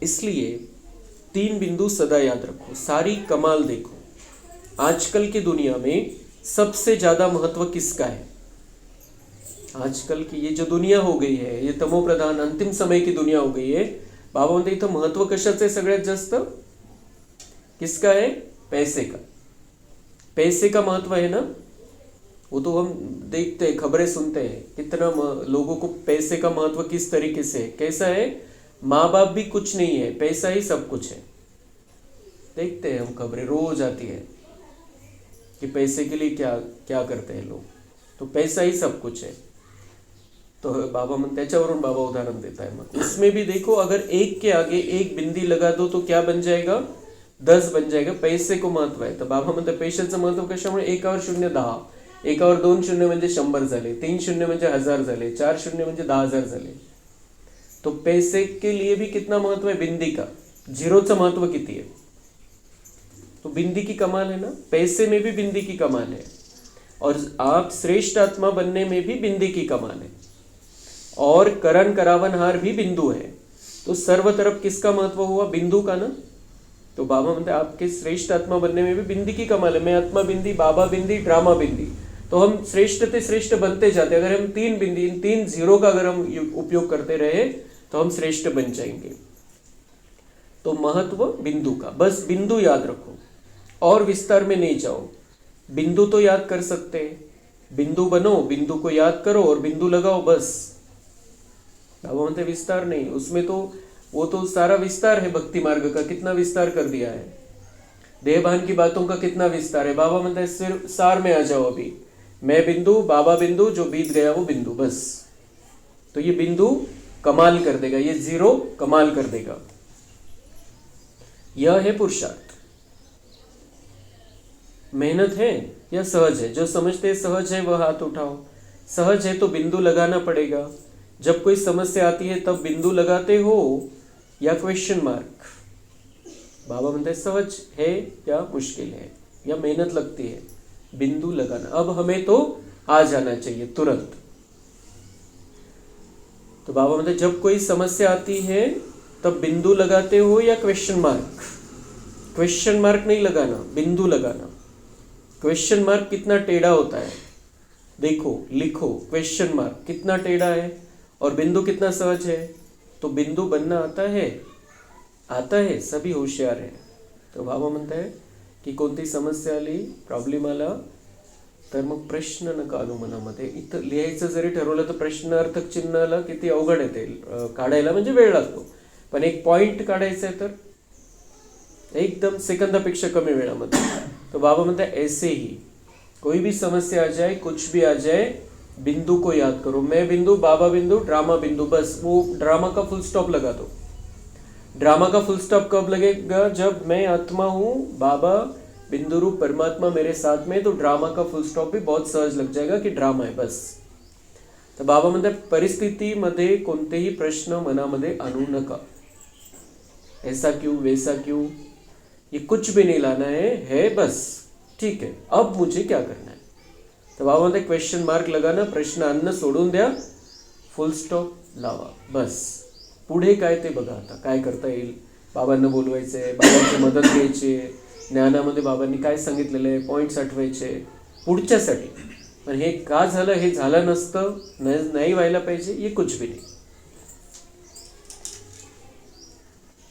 इसलिए 3 बिंदु सदा याद रखो। सारी कमाल देखो, आजकल की दुनिया में सबसे ज्यादा महत्व किसका है? आजकल की ये जो दुनिया हो गई है, ये तमो प्रधान अंतिम समय की दुनिया हो गई है। बाबा म्हणते इथं महत्व कशाचं आहे? सगळ्यात जास्त किसका है? पैसे का। पैसे का महत्व है ना? वो तो हम देखते हैं, खबरें सुनते हैं, कितना लोगों को पैसे का महत्व किस तरीके से है। कैसा है? माँ बाप भी कुछ नहीं है, पैसा ही सब कुछ है। देखते हैं हम, खबरें रोज आती है कि पैसे के लिए क्या क्या करते हैं लोग। तो पैसा ही सब कुछ है। तो बाबा मन त्याच्यावरून बाबा उदाहरण देता है। मग उसमें भी देखो, अगर एक के आगे एक बिंदी लगा दो तो क्या बन जाएगा? 10 बन जाएगा। पैसे को महत्व आहे। तर बाबा म्हणतात पैशाचं महत्व कशामुळे? 1 वर 0 10, 1 वर 2 शून्य म्हणजे 100 झाले, 3 शून्य म्हणजे 1000 झाले, 4 शून्य म्हणजे 10,000 झाले। तो पैसे के लिए भी कितना महत्व है? बिंदी का। 0चं महत्व किती है? तो बिंदी की कमाल है ना। पैसे में भी बिंदी की कमाल है, और आप श्रेष्ठ आत्मा बनने में भी बिंदी की कमाल है, और करण करावनहार भी बिंदु है। तो सर्व तरफ किसका महत्व हुआ? बिंदु का ना। तो बाबा म्हणते आपके श्रेष्ठ आत्मा बनने में भी बिंदी की कमाल है। मैं आत्मा बिंदी, बाबा बिंदी, ड्रामा बिंदी। तो हम श्रेष्ठ से श्रेष्ठ बनते जाते। अगर हम 3 बिंदी, इन 3 0 का अगर हम उपयोग करते रहे तो हम श्रेष्ठ बन जाएंगे। तो महत्व बिंदु का, बस बिंदु याद रखो और विस्तार में नहीं जाओ। बिंदु तो याद कर सकते हैं, बिंदु बनो, बिंदु को याद करो और बिंदु लगाओ, बस। बाबा म्हणते विस्तार नहीं। उसमें तो वो तो सारा विस्तार है। भक्ति मार्ग का कितना विस्तार कर दिया है, देहभान की बातों का कितना विस्तार है। बाबा म्हणते सिर्फ सार में आ जाओ अभी। मैं बिंदु, बाबा बिंदु, जो बीत गया वो बिंदु, बस। तो ये बिंदु कमाल कर देगा, ये 0 कमाल कर देगा। यह है पुरुषार्थ। मेहनत है या सहज है? जो समझते हैं सहज है वह हाथ उठाओ। सहज है तो बिंदु लगाना पड़ेगा। जब कोई समस्या आती है तब बिंदु लगाते हो या क्वेश्चन मार्क? बाबा म्हणते सहज है या मुश्किल है या मेहनत लगती है? बिंदु लगाना। अब हमें तो आ जाना चाहिए तुरंत। तो बाबा मतलब जब कोई समस्या आती है तब बिंदु लगाते हो या क्वेश्चन मार्क? क्वेश्चन मार्क नहीं लगाना, बिंदु लगाना। क्वेश्चन मार्क कितना टेढ़ा होता है, देखो लिखो, क्वेश्चन मार्क कितना टेढ़ा है और बिंदु कितना सहज है। तो बिंदु बनना आता है, आता है, सभी होशियार है। तो बाबा म्हणता है की कोणती समस्या आली, प्रॉब्लेम आला तर मग प्रश्न नका आणू मनामध्ये. इथं लिहायचं जरी ठरवलं तर प्रश्नार्थक चिन्हाला किती अवघड आहे ते काढायला, म्हणजे वेळ लागतो. पण एक पॉइंट काढायचा आहे तर एकदम सेकंदापेक्षा कमी वेळामध्ये. तो बाबा म्हणता है ऐसे ही कोई भी समस्या आ जाए, कुछ भी आ जाए, बिंदु को याद करो. मैं बिंदु, बाबा बिंदु, ड्रामा बिंदु, बस वो ड्रामा का फुल स्टॉप लगा दो. ड्रामा का फुल स्टॉप कब लगेगा? जब मैं आत्मा हूं, बाबा बिंदु रूप परमात्मा मेरे साथ में, तो ड्रामा का फुल स्टॉप भी बहुत सहज लग जाएगा की ड्रामा आहे बस. तर बाबा म्हणतात परिस्थितीमध्ये कोणतेही प्रश्न मनामध्ये आणू नका. ऐसा क्यों, वैसा क्यों, ये कुछ भी नहीं लाना है बस. ठीक है, अब मुझे क्या करना है. तर बाबा म्हणतात क्वेश्चन मार्क लगाना, प्रश्न आणणं सोडून द्या, फुल स्टॉप लावा बस. पुढे काय ते बघा आता काय करता येईल. बाबांना बोलवायचंय, बाबांची मदत घ्यायची, ज्ञानामध्ये बाबांनी काय सांगितलेलं आहे पॉइंट्स आठवायचे पुढच्यासाठी. पण हे का झालं, हे झालं नसतं, नाही व्हायला पाहिजे, ये कुछ भी नहीं.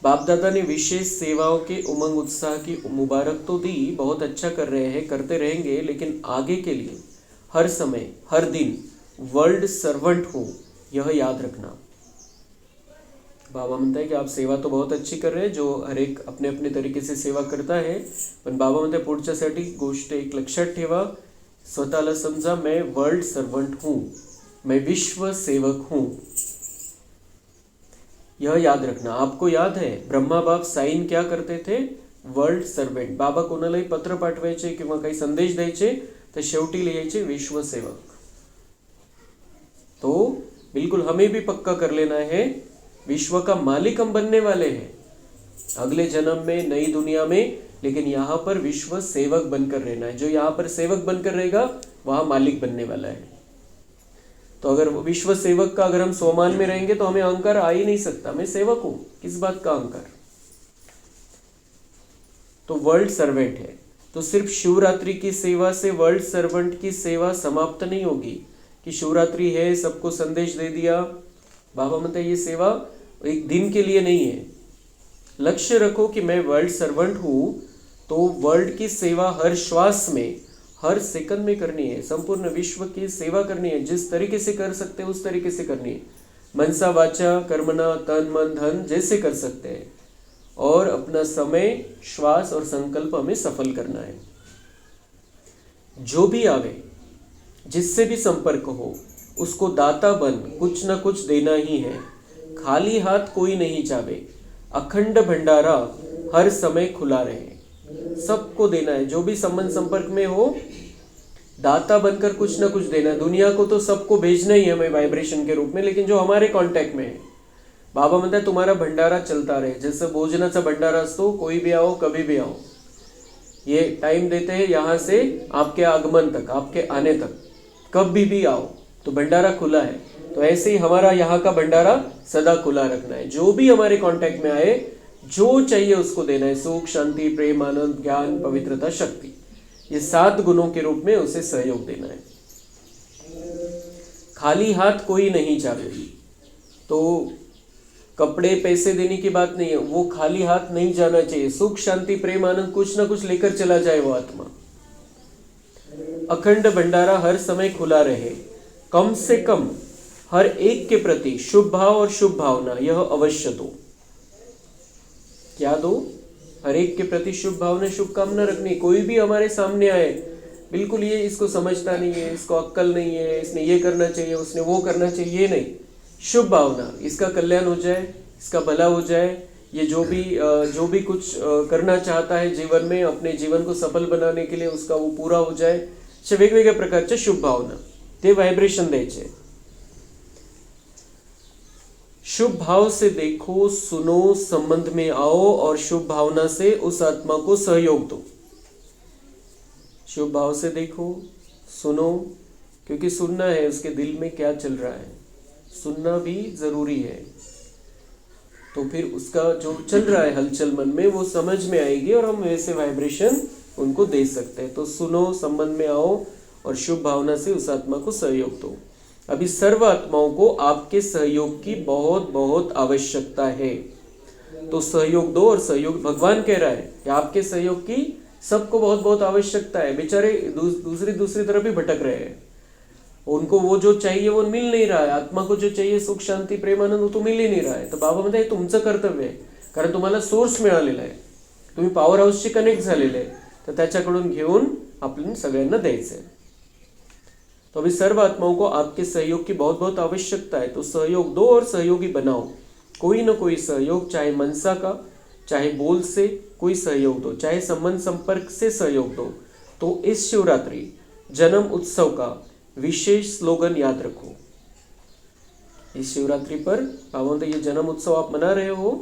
बाप दादा ने विशेष सेवाओं के उमंग उत्साह की मुबारक तो दी, बहुत अच्छा कर रहे हैं, करते रहेंगे, लेकिन आगे के लिए हर समय हर दिन वर्ल्ड सर्वेंट हो, यह याद रखना. बाबा म्हणता है की आप सेवा तो बहुत अच्छी कर रहे हैं, जो हर एक अपने अपने तरीके से सेवा करता है. पण बाबा म्हणता है पुढच्यासाठी गोष्ट एक लक्षात ठेवा, स्वतःला समजा मैं वर्ल्ड सर्वेंट हूँ, मैं विश्व सेवक हूँ. यह याद रखना. आपको याद है ब्रह्मा बाप साइन क्या करते थे? World servant. बाबा कोणालाही पत्र पाठवायचे किंवा काही संदेश द्यायचे तर शेवटी लिहायचे विश्व सेवक. तो बिल्कुल हमें भी पक्का कर लेना है, विश्व का मालिक हम बनने वाले हैं अगले जन्म में, नई दुनिया में, लेकिन यहाँ पर विश्व सेवक बनकर रहना है. जो यहाँ पर सेवक बनकर रहेगा वहाँ मालिक बनने वाला है. तो अगर विश्व सेवक का अगर हम स्वमान में रहेंगे तो हमें अहंकार आ ही नहीं सकता. मैं सेवक हूं, किस बात का अहंकार. तो वर्ल्ड सर्वेंट है. तो सिर्फ शिवरात्रि की सेवा से वर्ल्ड सर्वेंट की सेवा समाप्त नहीं होगी कि शिवरात्रि है सबको संदेश दे दिया. बाबा म्हणते ये सेवा एक दिन के लिए नहीं है. लक्ष्य रखो कि मैं वर्ल्ड सर्वेंट हूं, तो वर्ल्ड की सेवा हर श्वास में, हर सेकंड में करनी है. संपूर्ण विश्व की सेवा करनी है. जिस तरीके से कर सकते हैं उस तरीके से करनी है. मनसा वाचा कर्मणा तन मन धन जैसे कर सकते हैं, और अपना समय, श्वास और संकल्प हमें सफल करना है. जो भी आवे, जिससे भी संपर्क हो, उसको दाता बन कुछ ना कुछ देना ही है. खाली हाथ कोई नहीं जावे. अखंड भंडारा हर समय खुला रहे. सबको देना है. जो भी संबंध संपर्क में हो, दाता बनकर कुछ ना कुछ देना है. दुनिया को तो सबको भेजना ही है हमें वाइब्रेशन के रूप में, लेकिन जो हमारे कांटेक्ट में है, बाबा म्हणता है तुम्हारा भंडारा चलता रहे. जैसे भोजनाचा भंडारा असतो, कोई भी आओ कभी भी आओ, ये टाइम देते हैं यहाँ से आपके आगमन तक, आपके आने तक, कभी भी आओ, तो भंडारा खुला है. तो ऐसे ही हमारा यहाँ का भंडारा सदा खुला रखना है. जो भी हमारे कांटेक्ट में आए, जो चाहिए उसको देना है. सुख, शांति, प्रेम, आनंद, ज्ञान, पवित्रता, शक्ति, ये 7 गुणों के रूप में उसे सहयोग देना है. खाली हाथ कोई नहीं जावे. तो कपड़े पैसे देने की बात नहीं है, वो खाली हाथ नहीं जाना चाहिए. सुख, शांति, प्रेम, आनंद कुछ ना कुछ लेकर चला जाए वो आत्मा. अखंड भंडारा हर समय खुला रहे. कम से कम हर एक के प्रति शुभ भाव और शुभ भावना यह अवश्य दो. क्या दो? हर एक के प्रति शुभ भावना, शुभकामना रखनी. कोई भी हमारे सामने आए, बिल्कुल ये इसको समझता नहीं है, इसको अक्कल नहीं है, इसने ये करना चाहिए, उसने वो करना चाहिए, ये नहीं. शुभ भावना, इसका कल्याण हो जाए, इसका भला हो जाए. ये जो भी कुछ करना चाहता है जीवन में, अपने जीवन को सफल बनाने के लिए, उसका वो पूरा हो जाए. अशा वेगवेगळ्या प्रकारच्या शुभ भावना, ते व्हायब्रेशन द्यायचे. शुभ भाव से देखो, सुनो, संबंध में आओ और शुभ भावना से उस आत्मा को सहयोग दो. शुभ भाव से देखो, सुनो, क्योंकि सुनना है उसके दिल में क्या चल रहा है, सुनना भी जरूरी है। तो फिर उसका जो चल रहा है हलचल मन में वो समझ में आएगी और हम वैसे वाइब्रेशन उनको दे सकते हैं। तो सुनो, संबंध में आओ और शुभ भावना से उस आत्मा को सहयोग दो। अभी सर्व आत्माओं को आपके सहयोग की बहुत बहुत आवश्यकता है, तो सहयोग दो। और सहयोग भगवान कह रहा है कि आपके सहयोग की सबको बहुत बहुत आवश्यकता है। बेचारे दूसरी तरफ भी भटक रहे हैं, उनको वो जो चाहिए वो मिल नहीं रहा है, आत्मा को जो चाहिए सुख शांति प्रेम आनंद वो तो मिल ही नहीं रहा है। तर बाबा म्हणतात हे तुमचं कर्तव्य आहे, कारण तुम्हाला सोर्स मिळालेला आहे, तुम्ही पॉवर हाऊसशी कनेक्ट झालेले आहे, तर त्याच्याकडून घेऊन आपण सगळ्यांना द्यायचं आहे। तो अभी सर्व आत्माओं को आपके सहयोग की बहुत बहुत आवश्यकता है, तो सहयोग दो और सहयोगी बनाओ। कोई ना कोई सहयोग, चाहे मनसा का, चाहे बोल से कोई सहयोग दो, चाहे संबंध संपर्क से सहयोग दो। तो इस शिवरात्रि जन्म उत्सव का विशेष स्लोगन याद रखो। इस शिवरात्रि पर पावन ये जन्म उत्सव आप मना रहे हो,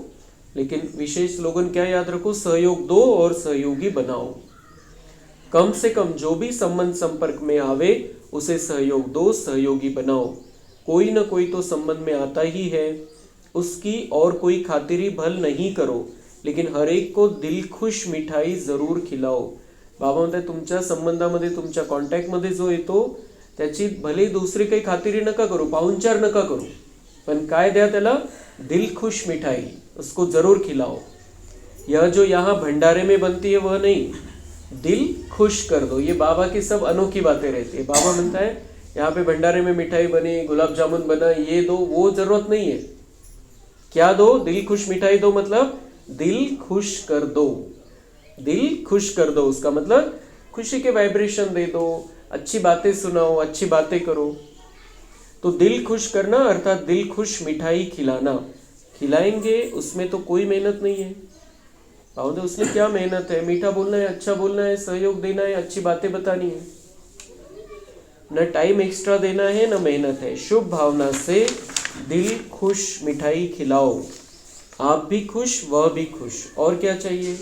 लेकिन विशेष स्लोगन क्या याद रखो? सहयोग दो और सहयोगी बनाओ। कम से कम जो भी संबंध संपर्क में आवे उसे सहयोग दो, सहयोगी बनाओ। कोई ना कोई तो संबंध में आता ही है, उसकी और कोई खातिरी भल नहीं करो, लेकिन हर एक को दिल खुश मिठाई जरूर खिलाओ। बाबा म्हणतात तुमच्या संबंधामध्ये, तुमच्या कॉन्टॅक्टमध्ये जो येतो त्याची भले दुसरी काही खातिरी नका करू, पाहुणचार नका करू, पण काय द्या त्याला? दिल खुश मिठाई, उसको जरूर खिलाओ। यह जो यहाँ भंडारे में बनती है वह नहीं, दिल खुश कर दो। ये बाबा की सब अनोखी बातें रहती है। बाबा म्हणता है यहाँ पे भंडारे में मिठाई बनी, गुलाब जामुन बना, ये दो, वो जरूरत नहीं है। क्या दो? दिल खुश मिठाई दो, मतलब दिल खुश कर दो। दिल खुश कर दो उसका मतलब खुशी के वाइब्रेशन दे दो, अच्छी बातें सुनाओ, अच्छी बातें करो। तो दिल खुश करना अर्थात दिल खुश मिठाई खिलाना। खिलाएंगे उसमें तो कोई मेहनत नहीं है। बाबा उसमें क्या मेहनत है? मीठा बोलना है, अच्छा बोलना है, सहयोग देना है, अच्छी बातें बतानी है, न टाइम एक्स्ट्रा देना है, न मेहनत है। शुभ भावना से दिल खुश मिठाई खिलाओ, आप भी खुश, वह भी खुश। और क्या चाहिए?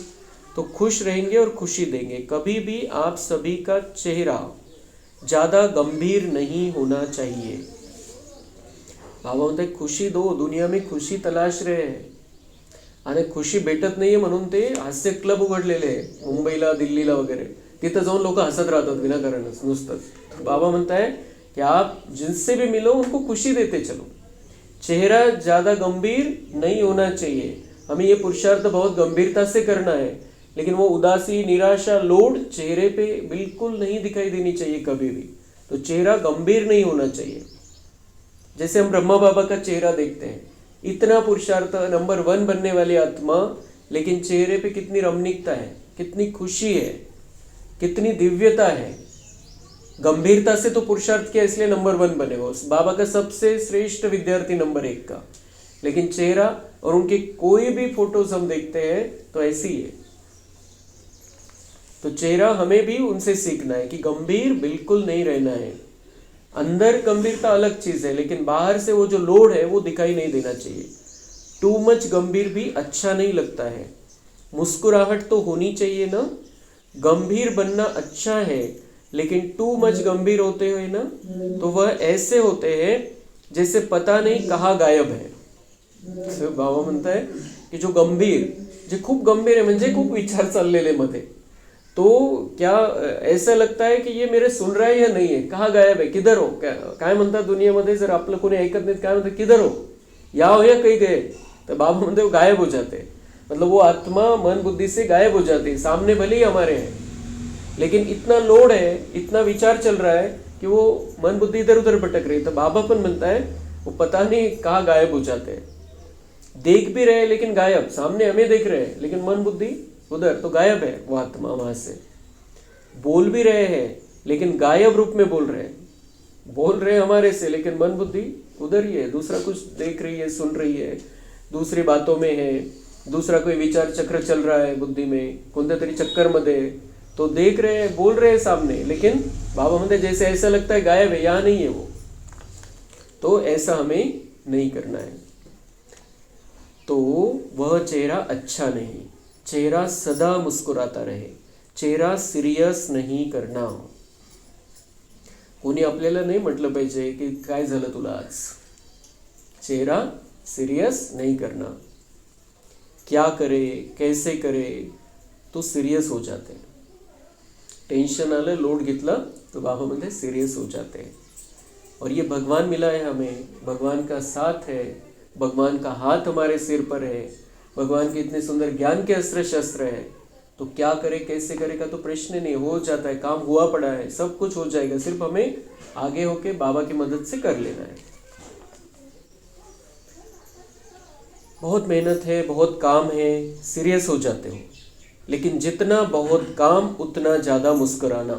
तो खुश रहेंगे और खुशी देंगे। कभी भी आप सभी का चेहरा ज्यादा गंभीर नहीं होना चाहिए। बाबा म्हणते खुशी दो, दुनिया में खुशी तलाश रहे हैं आणि खुशी भेटत नाहीये म्हणून ते हास्य क्लब उघडलेले आहे मुंबईला, दिल्लीला वगैरे। तिथं जाऊन लोक हसत राहतात विनाकारणच नुसतंच। बाबा म्हणताय कि आप जिनसे भी मिलो उनको खुशी देते चलो। चेहरा ज्यादा गंभीर नहीं होना चाहिए। हमें ये पुरुषार्थ बहुत गंभीरता से करना है, लेकिन वो उदासी, निराशा, लोड चेहरे पे बिल्कुल नहीं दिखाई देनी चाहिए कभी भी। तो चेहरा गंभीर नहीं होना चाहिए। जैसे हम ब्रह्मा बाबा का चेहरा देखते हैं, इतना पुरुषार्थ, नंबर 1 बनने वाली आत्मा, लेकिन चेहरे पे कितनी रमणीकता है, कितनी खुशी है, कितनी दिव्यता है। गंभीरता से तो पुरुषार्थ किया इसलिए नंबर 1 बने वो, बाबा का सबसे श्रेष्ठ विद्यार्थी नंबर 1 का। लेकिन चेहरा और उनके कोई भी फोटोज हम देखते हैं तो ऐसी है। तो चेहरा हमें भी उनसे सीखना है कि गंभीर बिल्कुल नहीं रहना है। अंदर गंभीरता अलग चीज है, लेकिन बाहर से वो जो लोड है वो दिखाई नहीं देना चाहिए। टू मच गंभीर भी अच्छा नहीं लगता है। मुस्कुराहट तो होनी चाहिए ना। गंभीर बनना अच्छा है, लेकिन टू मच गंभीर होते हुए ना तो वह ऐसे होते हैं जैसे पता नहीं कहाँ गायब है। तो बाबा म्हणता है कि जो गंभीर, जे खूप गंभीर है म्हणजे खूप विचार चाललेले मध्ये, तो क्या ऐसा लगता है कि ये मेरे सुन रहा है या नहीं है, कहाँ गायब है, किधर हो, काय म्हणतात दुनियामध्ये जर आपलं कोणी ऐकत नाही काय म्हणतात, किधर हो, या हो या कहीं गए, तो बाबा म्हणते वो गायब हो जाते हैं। मतलब वो आत्मा मन बुद्धि से गायब हो जाती है। सामने भले ही हमारे हैं, लेकिन इतना लोड है, इतना विचार चल रहा है कि वो मन बुद्धि इधर उधर भटक रही है। तो बाबा पण म्हणता है वो पता नहीं कहाँ गायब हो जाते हैं। देख भी रहे लेकिन गायब, सामने हमें देख रहे हैं लेकिन मन बुद्धि उधर, तो गायब है वो आत्मा वहां से। बोल भी रहे हैं लेकिन गायब रूप में बोल रहे हैं, बोल रहे हैं हमारे से लेकिन मन बुद्धि उधर ही है, दूसरा कुछ देख रही है, सुन रही है, दूसरी बातों में है, दूसरा कोई विचार चक्र चल रहा है बुद्धि में, कोणत्या तरी चक्कर मध्ये। तो देख रहे हैं, बोल रहे हैं सामने, लेकिन बाबा म्हणते जैसे ऐसा लगता है गायब है, यहाँ नहीं है वो। तो ऐसा हमें नहीं करना है। तो वह चेहरा अच्छा नहीं। चेहरा सदा मुस्कुराता रहे, चेहरा सिरियस नाही करना. कोणी आपल्याला नाही म्हटलं पाहिजे की काय झालं तुला आज. चेहरा सीरियस नहीं करना. क्या करे कैसे करे तो सीरियस हो जाते हैं. टेंशन आलं, लोड घेतलं तो बाबा म्हणते सीरियस हो जाते हैं. और ये भगवान मिला है हमें, भगवान का साथ है, भगवान का हाथ हमारे सिर पर है, भगवान के इतने सुंदर ज्ञान के अस्त्र शस्त्र है. तो क्या करे कैसे करे का तो प्रश्न नहीं, हो जाता है, काम हुआ पड़ा है, सब कुछ हो जाएगा. सिर्फ हमें आगे होके बाबा की मदद से कर लेना है. बहुत मेहनत है, बहुत काम है, सीरियस हो जाते हो. लेकिन जितना बहुत काम उतना ज़्यादा मुस्कुराना.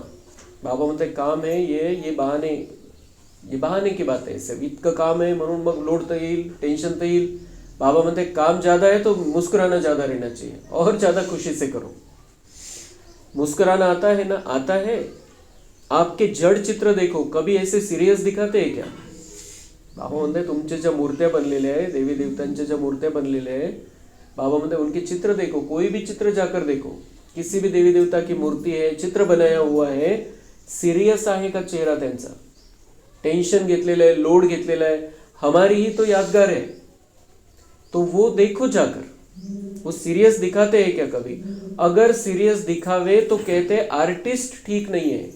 बाबा म्हणते काम है ये बहाने की बात आहे. सिर्फ इतकं काम आहे म्हणून मग लोड तर येईल, टेंशन तर येईल. बाबा म्हणते काम ज़्यादा है तो मुस्कुराना ज़्यादा रहना चाहिए और ज़्यादा खुशी से करो. मुस्कुराना आता है ना, आता है. आपके जड़ चित्र देखो, कभी ऐसे सिरियस दिखाते हैं क्या. बाबा म्हणते तुमच्या ज्या मूर्त्या बनलेल्या आहे, देवी देवतांच्या ज्या मूर्त्या बनलेल्या आहे, बाबा म्हणते उनके चित्र देखो, कोई भी चित्र जाकर देखो, किसी भी देवी देवता की मूर्ति है, चित्र बनाया हुआ है, सिरियस आहे का चेहरा त्यांचा. टेंशन घेतलेलं आहे, लोड घेतलेला आहे. हमारी ही तो यादगार है, तो वो देखो जाकर. वो सीरियस दिखाते हैं क्या कभी. अगर सीरियस दिखावे तो कहते आर्टिस्ट ठीक नाही आहे.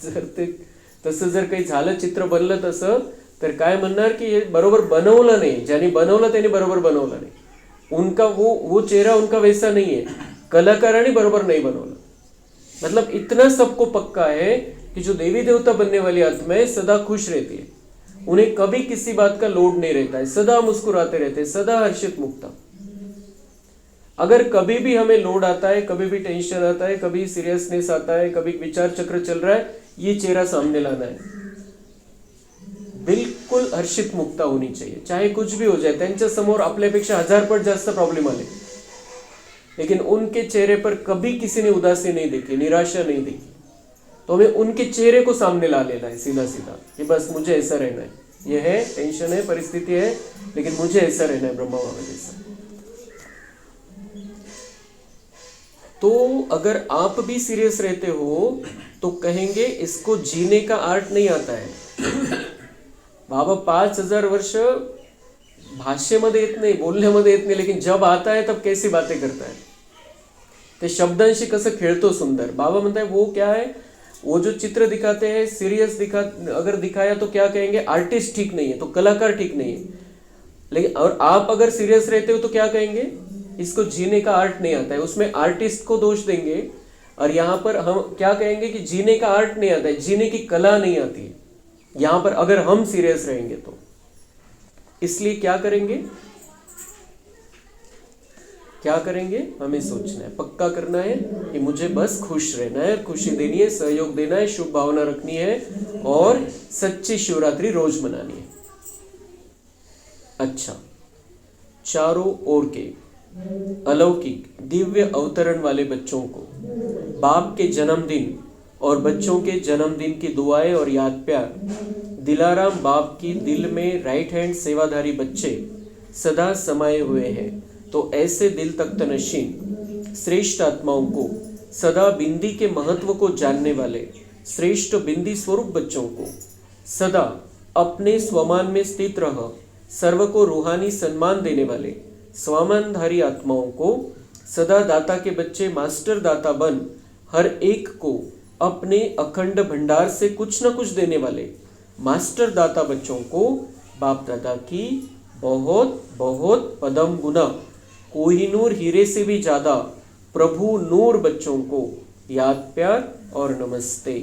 जर ते तसं जर काही झालं, चित्र बनलं तसं, तर काय म्हणणार की बरोबर बनवलं नाही, ज्याने बनवलं त्याने बरोबर बनवलं नाही. उनका वो चेहरा उनका वैसा नहीं है, कलाकाराने बरोबर नहीं बनवलं. मतलब इतना सबको पक्का है कि जो देवी देवता बनने वाली आत्माएं सदा खुश रहती है, उन्हें कभी किसी बात का लोड नहीं रहता है, सदा मुस्कुराते रहते हैं, सदा हर्षित मुक्ता. अगर कभी भी हमें लोड आता है, कभी भी टेंशन आता है, कभी सीरियसनेस आता है, कभी विचार चक्र चल रहा है, ये चेहरा सामने लाना है. बिल्कुल हर्षित मुक्ता होनी चाहिए, चाहे कुछ भी हो जाए. त्यांच्या समोर आपल्यापेक्षा 1000 पट जास्त प्रॉब्लेम आले, लेकिन उनके चेहरे पर कभी किसी ने उदासी नहीं देखी, निराशा नहीं देखी. तो हमें उनके चेहरे को सामने ला लेना है सीधा सीधा कि बस मुझे ऐसा रहना है. ये है, टेंशन है, परिस्थिति है, लेकिन मुझे ऐसा रहना है ब्रह्मा बाबा जैसा. तो अगर आप भी सीरियस रहते हो तो कहेंगे इसको जीने का आर्ट नहीं आता है. बाबा 5000 वर्ष भाषेमध्ये येत नाही, बोलण्यामध्ये येत नाही, लेकिन जब आता है तब कैसी बातें करता है. ते शब्दांशी कसं खेळतो सुंदर. बाबा म्हणता है वो क्या है, वो जो चित्र दिखाते हैं सीरियस अगर दिखाया तो क्या कहेंगे, आर्टिस्ट ठीक नहीं है, तो कलाकार ठीक नहीं है. लेकिन और आप अगर सीरियस रहते हो तो क्या कहेंगे, इसको जीने का आर्ट नहीं आता है. उसमें आर्टिस्ट को दोष देंगे. और यहाँ पर हम क्या कहेंगे कि जीने का आर्ट नहीं आता है, जीने की कला नहीं आती है. यहाँ पर अगर हम सीरियस रहेंगे तो इसलिए क्या करेंगे, क्या करेंगे, हमें सोचना है, पक्का करना है कि मुझे बस खुश रहना है, खुशी देनी है, सहयोग देना है, शुभ भावना रखनी है और सच्ची शिवरात्रि रोज मनानी है. अच्छा, चारों ओर के अलौकिक दिव्य अवतरण वाले बच्चों को बाप के जन्मदिन और बच्चों के जन्मदिन की दुआएं और याद प्यार. दिलाराम बाप की दिल में राइट हैंड सेवाधारी बच्चे सदा समाये हुए हैं. तो ऐसे दिल तख्त नशीन श्रेष्ठ आत्माओं को, सदा बिंदी के महत्व को जानने वाले श्रेष्ठ बिंदी स्वरूप बच्चों को, सदा अपने स्वमान में स्थित रह सर्व को रूहानी सम्मान देने वाले स्वामानधारी आत्माओं को, सदा दाता के बच्चे मास्टर दाता बन हर एक को अपने अखंड भंडार से कुछ न कुछ देने वाले मास्टर दाता बच्चों को बाप दादा की बहुत बहुत पदम गुना कोहिनूर हीरे से भी ज्यादा प्रभु नूर बच्चों को याद प्यार और नमस्ते.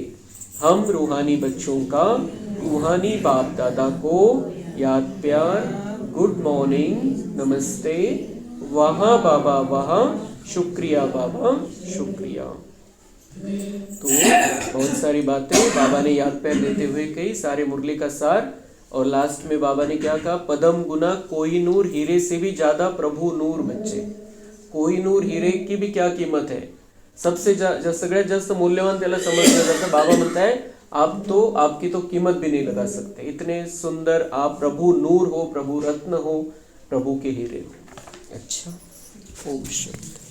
हम रूहानी बच्चों का रूहानी बाप दादा को याद प्यार, गुड मॉर्निंग, नमस्ते, वहाँ बाबा वहाँ, शुक्रिया बाबा शुक्रिया. तो बहुत सारी बातें बाबा ने याद प्यार देते हुए कही, सारे मुरली का सार. और लास्ट में बाबा ने क्या कहा, पदम गुना कोहिनूर हीरे से भी ज्यादा प्रभु नूर बच्चे. कोहिनूर हीरे की भी क्या कीमत है, सबसे सगळ्यात जास्त मूल्यवान त्याला समजलं जातं. बाबा म्हणता है आप तो आपकी तो कीमत भी नहीं लगा सकते, इतने सुंदर आप प्रभु नूर हो, प्रभु रत्न हो, प्रभु के हीरे हो. अच्छा, ओम शांति.